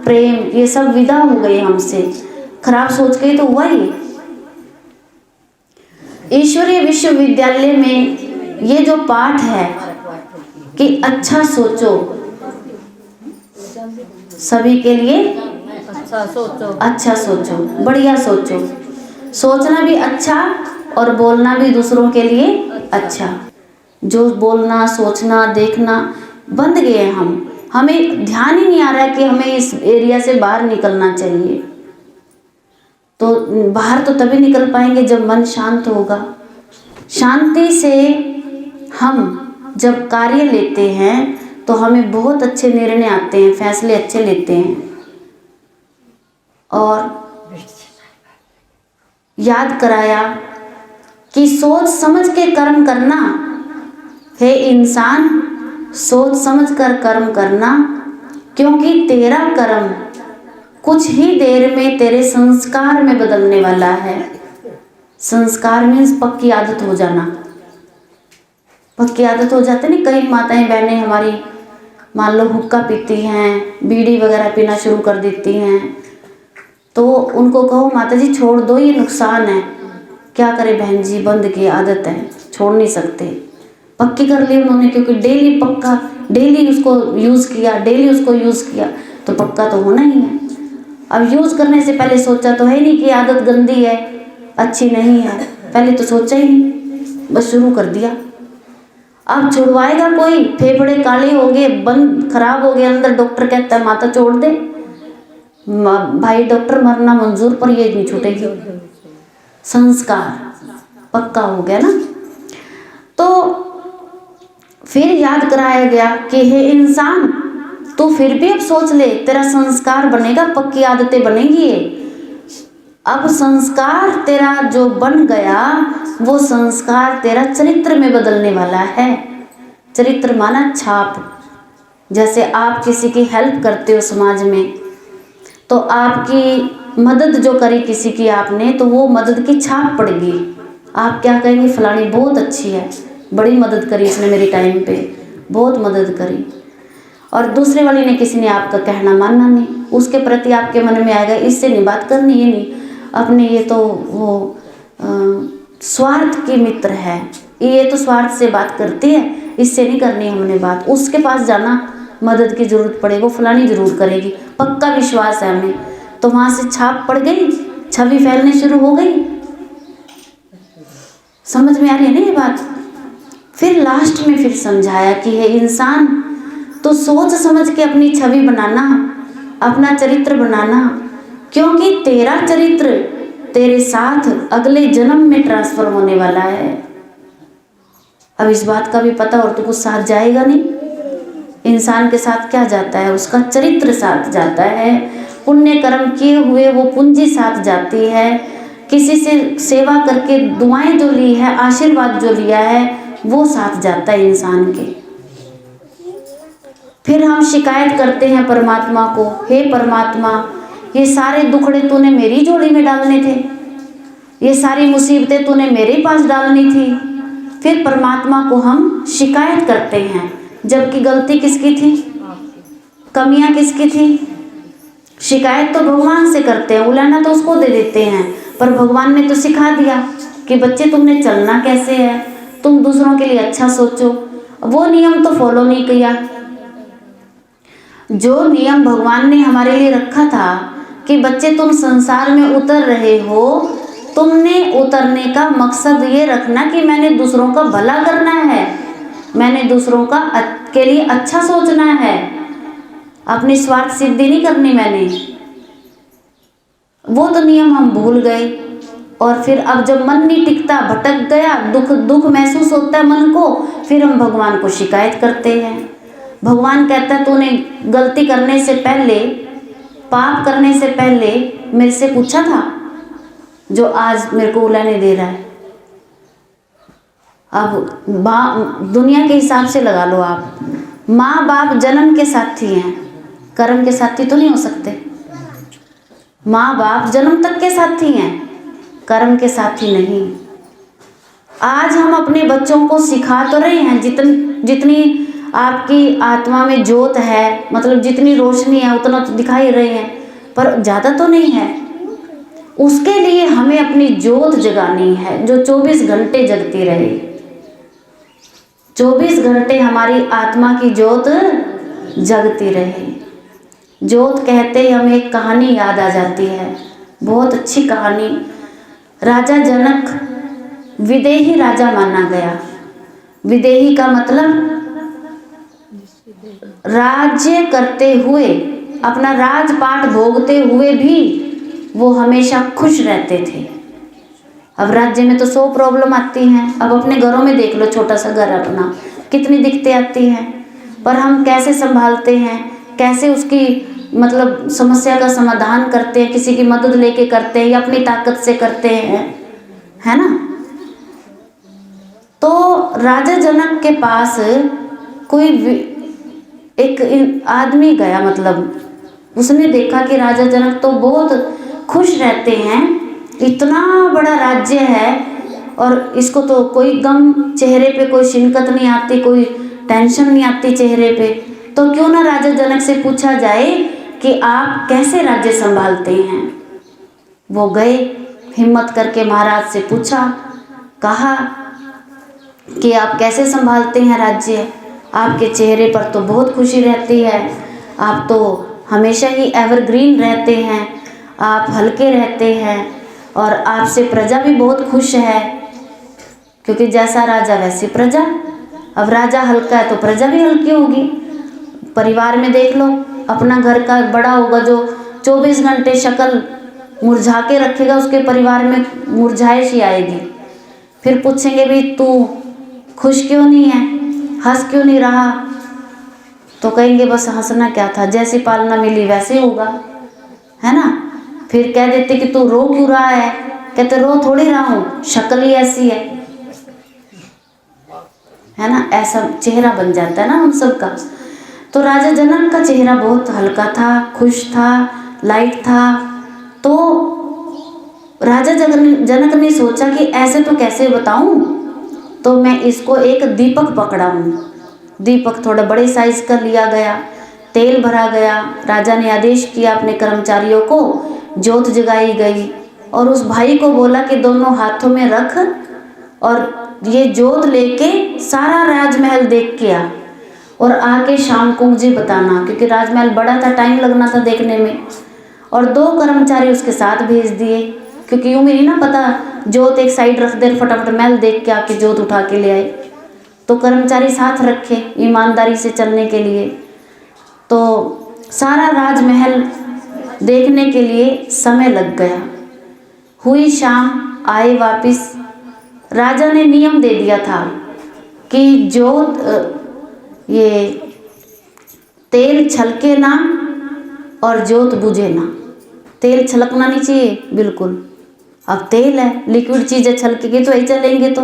Speaker 5: प्रेम ये सब विदा हो गए हमसे, खराब सोच के तो हुआ ही। ईश्वरीय विश्वविद्यालय में ये जो पाठ है कि अच्छा सोचो, सभी के लिए अच्छा सोचो, बढ़िया सोचो, सोचना भी अच्छा और बोलना भी दूसरों के लिए अच्छा। जो बोलना, सोचना, देखना बंद गए हमें ध्यान ही नहीं आ रहा है कि हमें इस एरिया से बाहर निकलना चाहिए। तो बाहर तो तभी निकल पाएंगे जब मन शांत होगा। शांति से हम जब कार्य लेते हैं तो हमें बहुत अच्छे निर्णय आते हैं, फैसले अच्छे लेते हैं। और याद कराया कि सोच समझ के कर्म करना, हे इंसान, सोच समझ कर कर्म करना, क्योंकि तेरा कर्म कुछ ही देर में तेरे संस्कार में बदलने वाला है। संस्कार मीन्स पक्की आदत हो जाना, पक्की आदत हो जाती है ना। कई माताएं बहनें हमारी मान लो हुक्का पीती हैं, बीड़ी वगैरह पीना शुरू कर देती हैं, तो उनको कहो माता जी छोड़ दो, ये नुकसान है, क्या करे बहन जी, बंद की आदत है, छोड़ नहीं सकते। पक्की कर ली उन्होंने, क्योंकि डेली पक्का, डेली उसको यूज़ किया तो पक्का तो होना ही है। अब यूज़ करने से पहले सोचा तो है नहीं कि आदत गंदी है, अच्छी नहीं है, पहले तो सोचा ही नहीं, बस शुरू कर दिया। अब छुड़वाएगा कोई? फेफड़े काले हो गए, बंद खराब हो गए अंदर, डॉक्टर कहता है माता छोड़ दे, भाई डॉक्टर मरना मंजूर, पर ये नहीं छूटेगी। संस्कार पक्का हो गया ना। तो फिर याद कराया गया कि हे इंसान, तो फिर भी अब सोच ले, तेरा संस्कार बनेगा, पक्की आदतें बनेगी ये। अब संस्कार तेरा जो बन गया, वो संस्कार तेरा चरित्र में बदलने वाला है। चरित्र माना छाप। जैसे आप किसी की हेल्प करते हो समाज में, तो आपकी मदद जो करी किसी की आपने, तो वो मदद की छाप पड़ेगी। आप क्या कहेंगे, फलानी बहुत अच्छी है, बड़ी मदद करी इसने मेरे टाइम पे, बहुत मदद करी। और दूसरे वाली ने, किसी ने आपका कहना मानना नहीं, उसके प्रति आपके मन में आएगा इससे नहीं बात करनी, ये नहीं अपने, ये तो वो स्वार्थ की मित्र है, ये तो स्वार्थ से बात करती है, इससे नहीं करनी हमने बात। उसके पास जाना, मदद की ज़रूरत पड़े, वो फलानी ज़रूर करेगी, पक्का विश्वास है हमें। तो वहाँ से छाप पड़ गई, छवि फैलने शुरू हो गई। समझ में आ रही है ना ये बात? फिर लास्ट में फिर समझाया कि हे इंसान, तो सोच समझ के अपनी छवि बनाना, अपना चरित्र बनाना, क्योंकि तेरा चरित्र तेरे साथ अगले जन्म में ट्रांसफर होने वाला है। अब इस बात का भी पता, और तो कुछ साथ जाएगा नहीं। इंसान के साथ क्या जाता है? उसका चरित्र साथ जाता है। पुण्य कर्म किए हुए वो पूंजी साथ जाती है। किसी से सेवा करके दुआएं जो ली है, आशीर्वाद जो लिया है, वो साथ जाता है इंसान के। फिर हम शिकायत करते हैं परमात्मा को, हे परमात्मा, ये सारे दुखड़े तूने मेरी झोली में डालने थे, ये सारी मुसीबतें तूने मेरे पास डालनी थी। फिर परमात्मा को हम शिकायत करते हैं, जबकि गलती किसकी थी, कमियां किसकी थी। शिकायत तो भगवान से करते हैं, उलाहना तो उसको दे देते हैं, पर भगवान ने तो सिखा दिया कि बच्चे तुमने चलना कैसे है, तुम दूसरों के लिए अच्छा सोचो। वो नियम तो फॉलो नहीं किया। जो नियम भगवान ने हमारे लिए रखा था कि बच्चे तुम संसार में उतर रहे हो, तुमने उतरने का मकसद ये रखना कि मैंने दूसरों का भला करना है, मैंने दूसरों का के लिए अच्छा सोचना है, अपनी स्वार्थ सिद्धि नहीं करनी मैंने। वो तो नियम हम भूल गए। और फिर अब जब मन नहीं टिकता, भटक गया, दुख महसूस होता है मन को, फिर हम भगवान को शिकायत करते हैं। भगवान कहता है तूने गलती करने से पहले, पाप करने से पहले मेरे से पूछा था, जो आज मेरे को उलाने दे रहा है। अब दुनिया के हिसाब से लगा लो आप, माँ बाप जन्म के साथी हैं, कर्म के साथी तो नहीं हो सकते। माँ बाप जन्म तक के साथी हैं, कर्म के साथी नहीं। आज हम अपने बच्चों को सिखा तो रहे हैं, जितनी आपकी आत्मा में ज्योत है, मतलब जितनी रोशनी है उतना तो दिखा ही रहे हैं, पर ज़्यादा तो नहीं है। उसके लिए हमें अपनी ज्योत जगानी है, जो 24 घंटे जगती रहे। 24 घंटे हमारी आत्मा की ज्योत जगती रहे। ज्योत कहते ही हमें एक कहानी याद आ जाती है, बहुत अच्छी कहानी। राजा जनक विदेही राजा माना गया। विदेही का मतलब राज्य करते हुए, अपना राजपाट भोगते हुए भी वो हमेशा खुश रहते थे। अब राज्य में तो 100 प्रॉब्लम आती हैं। अब अपने घरों में देख लो, छोटा सा घर अपना, कितनी दिक्कतें आती हैं, पर हम कैसे संभालते हैं, कैसे उसकी मतलब समस्या का समाधान करते हैं, किसी की मदद लेके करते हैं या अपनी ताकत से करते हैं, है ना। तो राजा जनक के पास कोई एक आदमी गया, मतलब उसने देखा कि राजा जनक तो बहुत खुश रहते हैं, इतना बड़ा राज्य है और इसको तो कोई गम चेहरे पे, कोई शिनकत नहीं आती, कोई टेंशन नहीं आती चेहरे पे, तो क्यों ना राजा जनक से पूछा जाए कि आप कैसे राज्य संभालते हैं। वो गए हिम्मत करके महाराज से पूछा, कहा कि आप कैसे संभालते हैं राज्य, आपके चेहरे पर तो बहुत खुशी रहती है, आप तो हमेशा ही एवरग्रीन रहते हैं, आप हल्के रहते हैं और आपसे प्रजा भी बहुत खुश है, क्योंकि जैसा राजा वैसी प्रजा। अब राजा हल्का है तो प्रजा भी हल्की होगी। परिवार में देख लो, अपना घर का बड़ा होगा जो 24 घंटे शक्ल मुरझा के रखेगा, उसके परिवार में मुरझाइश ही आएगी। फिर पूछेंगे भी तू खुश क्यों नहीं है, हंस क्यों नहीं रहा, तो कहेंगे बस हंसना क्या था, जैसी पालना मिली वैसे होगा, है ना। फिर कह देते कि तू रो क्यों रहा है, कहते रो थोड़ी रहा हूँ, शक्ल ही ऐसी है ना। ऐसा चेहरा बन जाता है ना हम सबका। तो राजा जनक का चेहरा बहुत हल्का था, खुश था, लाइट था। तो राजा जनक ने सोचा कि ऐसे तो कैसे बताऊं, तो मैं इसको एक दीपक पकड़ा हूँ। दीपक थोड़ा बड़े साइज का लिया गया, तेल भरा गया, राजा ने आदेश किया अपने कर्मचारियों को, जोत जगाई गई और उस भाई को बोला कि दोनों हाथों में रख और ये जोत लेके सारा राजमहल देख के आ और आके शाम को मुझे बताना, क्योंकि राजमहल बड़ा था, टाइम लगना था देखने में। और 2 कर्मचारी उसके साथ भेज दिए, क्योंकि यूँ नहीं ना पता, जोत एक साइड रख दे, फटाफट महल देख के आके जोत उठा के ले आए। तो कर्मचारी साथ रखे ईमानदारी से चलने के लिए। तो सारा राजमहल देखने के लिए समय लग गया। हुई शाम, आए वापिस। राजा ने नियम दे दिया था कि जोत ये तेल छलके ना और जोत बुझे ना। तेल छलकना नहीं चाहिए बिल्कुल। अब तेल है, लिक्विड चीज़ें छलकेगी तो ही चलेंगे तो,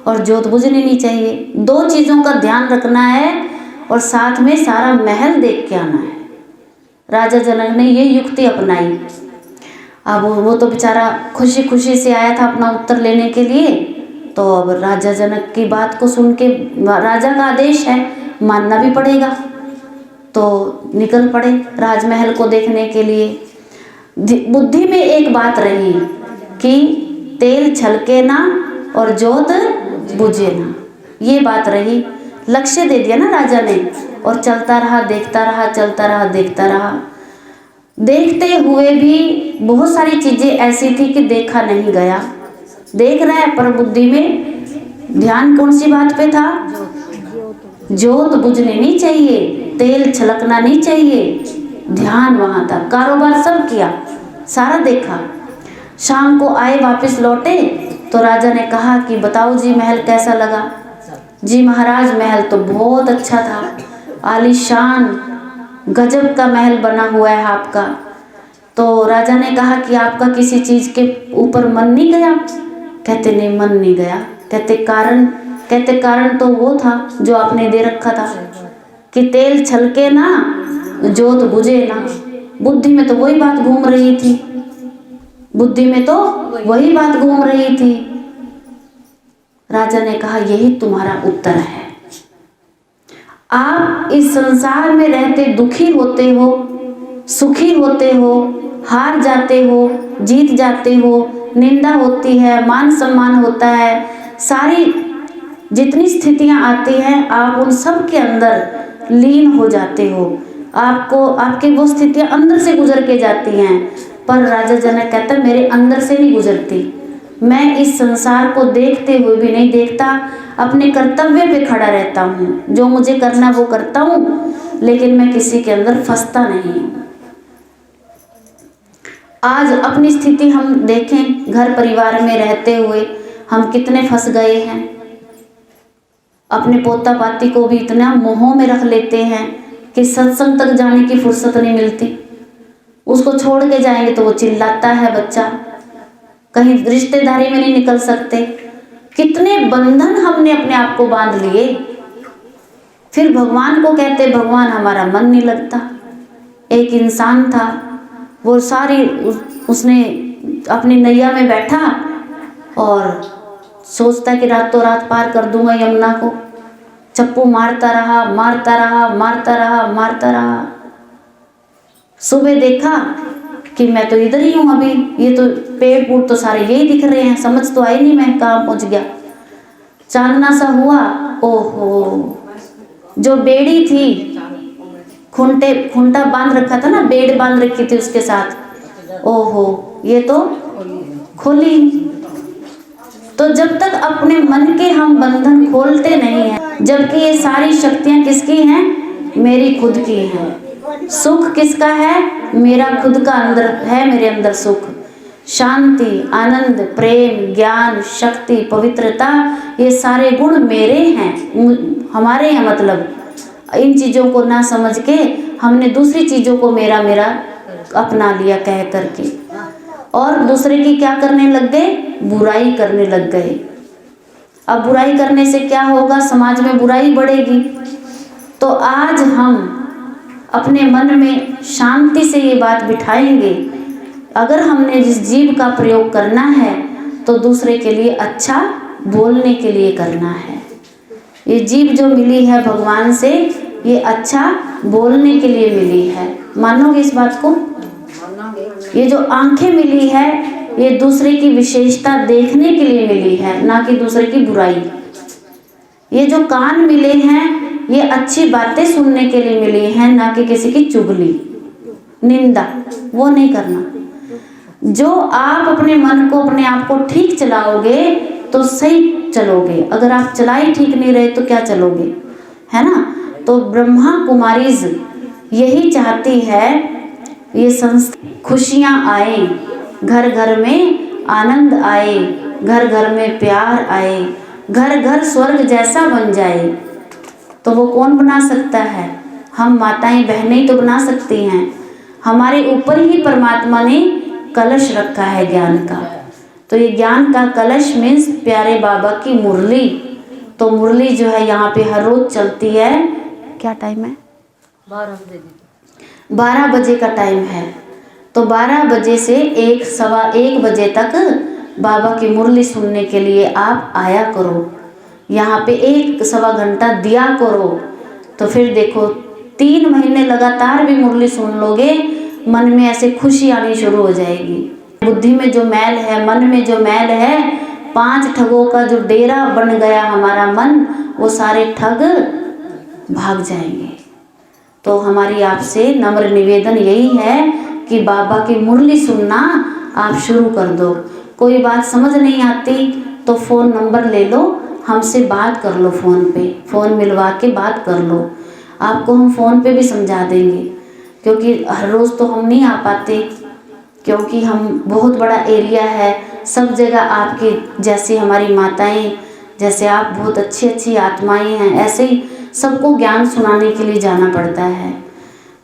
Speaker 5: और जोत बुझनी नहीं चाहिए। 2 चीज़ों का ध्यान रखना है और साथ में सारा महल देख के आना है। राजा जनक ने ये युक्ति अपनाई। अब वो तो बेचारा खुशी खुशी से आया था अपना उत्तर लेने के लिए। तो अब राजा जनक की बात को सुन के, राजा का आदेश है, मानना भी पड़ेगा। तो निकल पड़े राजमहल को देखने के लिए। बुद्धि में एक बात रही कि तेल छलके ना और जोत बुझे ना, ये बात रही। लक्ष्य दे दिया ना राजा ने, और चलता रहा, देखता रहा, चलता रहा, देखता रहा। देखते हुए भी बहुत सारी चीज़ें ऐसी थी कि देखा नहीं गया। देख रहा है पर बुद्धि में ध्यान कौन सी बात पे था, जोत बुझनी नहीं चाहिए, तेल छलकना नहीं चाहिए, ध्यान वहाँ था। कारोबार सब किया, सारा देखा। शाम को आए, वापस लौटे तो राजा ने कहा कि बताओ जी महल कैसा लगा। जी महाराज महल तो बहुत अच्छा था, आलीशान गजब का महल बना हुआ है आपका। तो राजा ने कहा कि आपका किसी चीज़ के ऊपर मन नहीं गया। कहते नहीं, मन नहीं गया। कहते कारण? कहते कारण तो वो था जो आपने दे रखा था कि तेल छलके ना, जोत बुझे ना। बुद्धि में तो वही बात घूम रही थी, बुद्धि में तो वही बात घूम रही थी। राजा ने कहा यही तुम्हारा उत्तर है। आप इस संसार में रहते दुखी होते हो, सुखी होते हो, हार जाते हो, जीत जाते हो, निंदा होती है, मान सम्मान होता है, सारी जितनी स्थितियां आती हैं आप उन सब के अंदर लीन हो जाते हो। आपको आपकी वो स्थितियां अंदर से गुजर के जाती हैं। पर राजा जनक कहता मेरे अंदर से नहीं गुजरती। मैं इस संसार को देखते हुए भी नहीं देखता, अपने कर्तव्य पे खड़ा रहता हूँ, जो मुझे करना वो करता हूँ, लेकिन मैं किसी के अंदर फंसता नहीं। आज अपनी स्थिति हम देखें, घर परिवार में रहते हुए हम कितने फंस गए हैं। अपने पोता पाती को भी इतना मोह में रख लेते हैं कि सत्संग तक जाने की फुर्सत नहीं मिलती। उसको छोड़ के जाएंगे तो वो चिल्लाता है बच्चा, कहीं रिश्तेदारी में नहीं निकल सकते। कितने बंधन हमने अपने आप को बांध लिए। फिर भगवान को कहते भगवान हमारा मन नहीं लगता। एक इंसान था, वो सारी उसने अपनी नैया में बैठा और सोचता कि रातों रात पार कर दूंगा यमुना को। चप्पू मारता रहा, मारता रहा, मारता रहा, मारता रहा। सुबह देखा कि मैं तो इधर ही हूँ अभी, ये तो पेड़ पूड़ तो सारे यही दिख रहे हैं, समझ तो आई नहीं मैं कहाँ पहुँच गया। चांदना सा हुआ, ओहो जो बेड़ी थी, खूंटा बांध रखा था ना, बेड़ बांध रखी थी उसके साथ, ओहो ये तो खोली। तो जब तक अपने मन के हम बंधन खोलते नहीं हैं, जबकि ये सारी शक्तियाँ किसकी हैं? मेरी खुद की हैं। सुख किसका है? मेरा खुद का अंदर है, मेरे अंदर सुख, शांति, आनंद, प्रेम, ज्ञान, शक्ति, पवित्रता, ये सारे गुण मेरे हैं, हमारे हैं। मतलब इन चीज़ों को ना समझ के हमने दूसरी चीज़ों को मेरा मेरा अपना लिया कह करके, और दूसरे की क्या करने लग गए? बुराई करने लग गए। अब बुराई करने से क्या होगा? समाज में बुराई बढ़ेगी। तो आज हम अपने मन में शांति से ये बात बिठाएंगे, अगर हमने जिस जीभ का प्रयोग करना है तो दूसरे के लिए अच्छा बोलने के लिए करना है। ये जीभ जो मिली है भगवान से, ये अच्छा बोलने के लिए मिली है। मानोगे इस बात को? ये जो आंखें मिली है, ये दूसरे की विशेषता देखने के लिए मिली है, ना कि दूसरे की बुराई। ये जो कान मिले हैं, ये अच्छी बातें सुनने के लिए मिली हैं, ना कि किसी की चुगली, निंदा, वो नहीं करना। जो आप अपने मन को, अपने आप को ठीक चलाओगे तो सही चलोगे, अगर आप चलाई ठीक नहीं रहे तो क्या चलोगे, है ना। तो ब्रह्मा कुमारीज यही चाहती है, ये संस्था खुशियाँ आए, घर घर में आनंद आए, घर घर में प्यार आए, घर घर स्वर्ग जैसा बन जाए। तो वो कौन बना सकता है? हम माताएं बहनें तो बना सकती हैं। हमारे ऊपर ही परमात्मा ने कलश रखा है ज्ञान का। तो ये ज्ञान का कलश मीन्स प्यारे बाबा की मुरली। तो मुरली जो है यहाँ पे हर रोज चलती है। क्या टाइम है? 12 बजे का टाइम है। तो 12 बजे से 1 सवा 1 बजे तक बाबा की मुरली सुनने के लिए आप आया करो। यहाँ पे 1 सवा घंटा दिया करो। तो फिर देखो 3 महीने लगातार भी मुरली सुन लोगे, मन में ऐसे खुशी आनी शुरू हो जाएगी। बुद्धि में जो मैल है, मन में जो मैल है, 5 ठगों का जो डेरा बन गया हमारा मन, वो सारे ठग भाग जाएंगे। तो हमारी आपसे नम्र निवेदन यही है कि बाबा की मुरली सुनना आप शुरू कर दो। कोई बात समझ नहीं आती तो फ़ोन नंबर ले लो, हमसे बात कर लो, फ़ोन पे फ़ोन मिलवा के बात कर लो। आपको हम फ़ोन पे भी समझा देंगे, क्योंकि हर रोज़ तो हम नहीं आ पाते, क्योंकि हम बहुत बड़ा एरिया है। सब जगह आपकी जैसी हमारी माताएं, जैसे आप बहुत अच्छी अच्छी आत्माएं हैं, ऐसे ही सबको ज्ञान सुनाने के लिए जाना पड़ता है।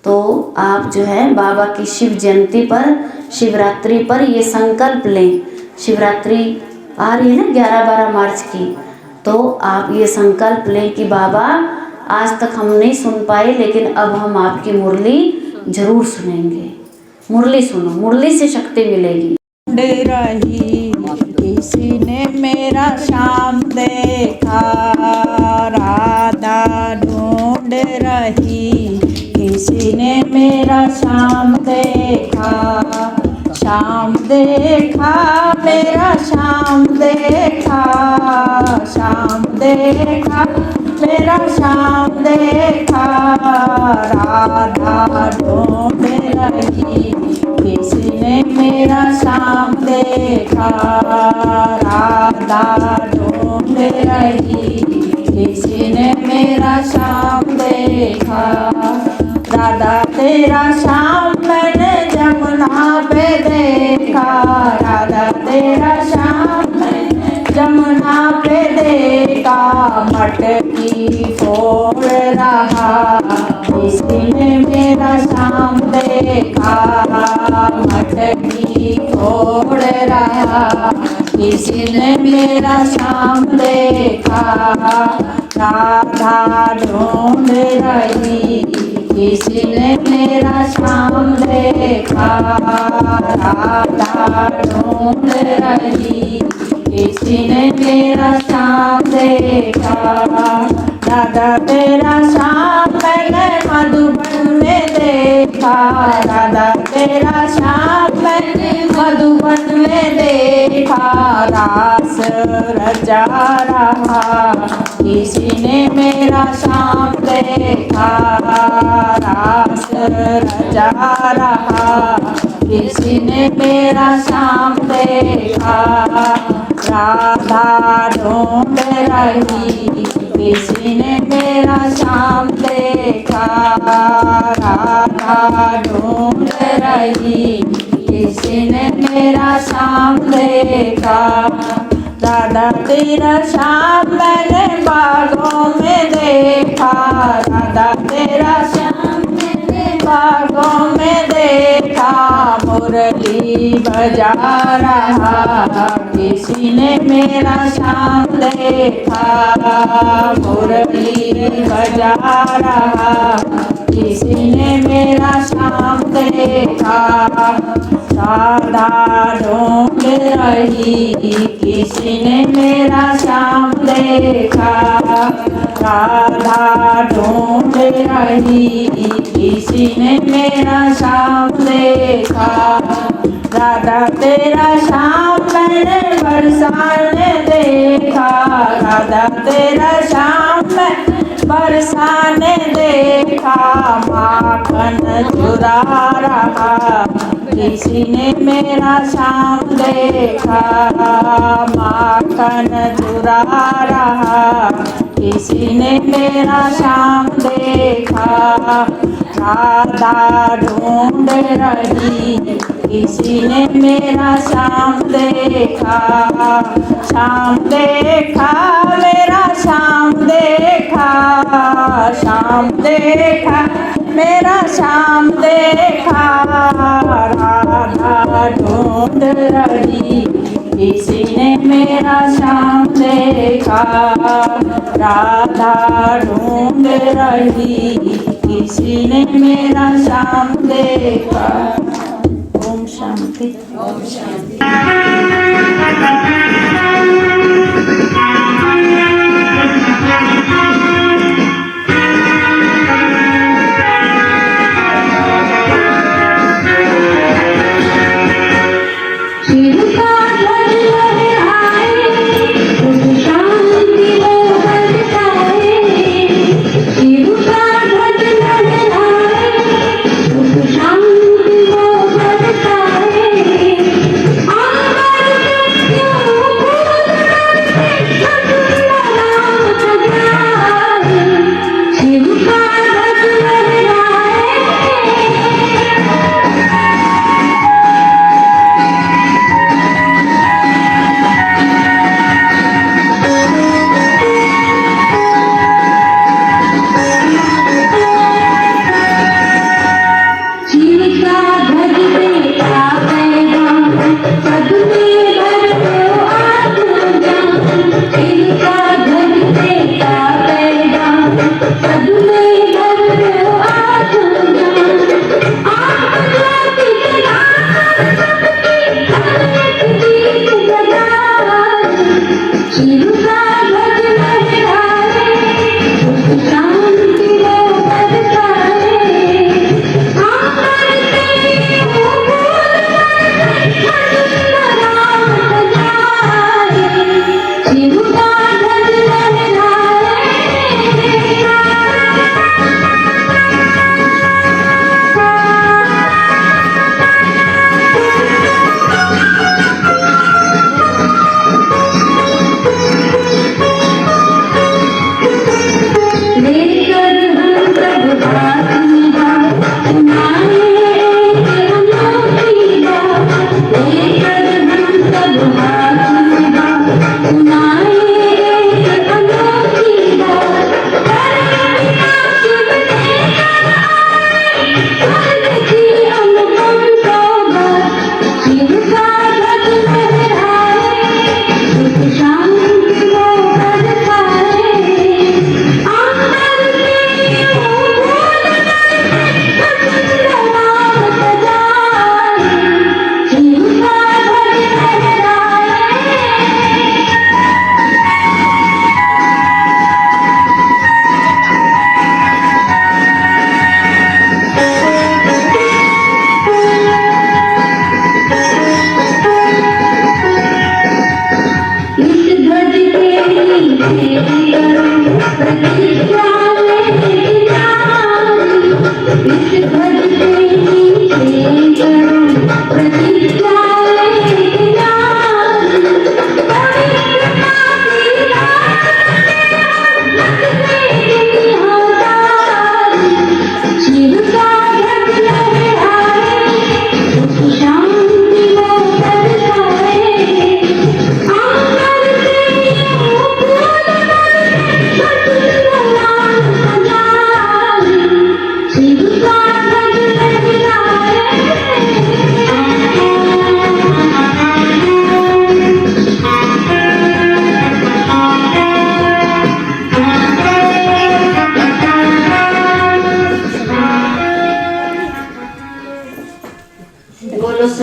Speaker 5: तो आप जो है बाबा की शिव जयंती पर, शिवरात्रि पर ये संकल्प लें। शिवरात्रि आ रही है ना 11-12 मार्च की, तो आप ये संकल्प लें कि बाबा आज तक हम नहीं सुन पाए, लेकिन अब हम आपकी मुरली जरूर सुनेंगे। मुरली सुनो, मुरली से शक्ति मिलेगी।
Speaker 1: ढूंढ रही किसी ने मेरा श्याम देखा, राधा ढूंढ रही किसी ने मेरा श्याम देखा, श्याम देखा मेरा श्याम देखा, श्याम देखा मेरा श्याम देखा, राधा ढूंढ रही किसी ने मेरा श्याम देखा, राधा ढूंढ रही किसी ने मेरा श्याम देखा। राधा तेरा श्याम मैंने जमुना पे देखा, राधा तेरा श्याम मैंने जमुना पे देखा, मटकी फोड़ रहा किसी ने मेरा श्याम देखा, मटकी फोड़ रहा किसी ने मेरा श्याम देखा, राधा ढूंढ रही किसी ने मेरा श्याम देखा, राधा ढूंढ रही किसी ने मेरा श्याम देखा, राधा तेरा श्याम मैंने मधुबन में देखा, राधा तेरा श्याम मैंने मधुबन में देखा। रास रचा रहा किसी ने मेरा श्याम देखा, रास रचा रहा किसी ने मेरा श्याम देखा। राधा ढूंढ रही किसी ने मेरा श्याम देखा, राधा ढूंढ रही किसी ने मेरा श्याम देखा। राधा तेरा श्याम मैंने बागों में देखा, राधा तेरा श्याम मैंने बागों में देखा। मुरली बजा रहा किसी ने मेरा श्याम देखा, मुरली बजा रहा किसी ने मेरा श्याम देखा। राधा ढूंढ रही किसी ने मेरा श्याम देखा, राधा ढूंढ रही किसी ने मेरा श्याम देखा। राधा तेरा श्याम मैंने बरसाने देखा, राधा तेरा श्याम मैं बरसाने देखा। माखन चुरा रहा किसी ने मेरा श्याम देखा, माखन चुरा रहा किसी ने मेरा श्याम देखा। राधा ढूंढ रही किसी ने मेरा श्याम देखा, श्याम देखा मेरा श्याम देखा, श्याम देखा मेरा श्याम देखा। राधा ढूंढ रही किसी ने मेरा श्याम देखा, राधा ढूंढ रही किसी ने मेरा श्याम देखा। ओम शांति। ओम शांति।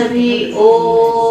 Speaker 5: सभी ओम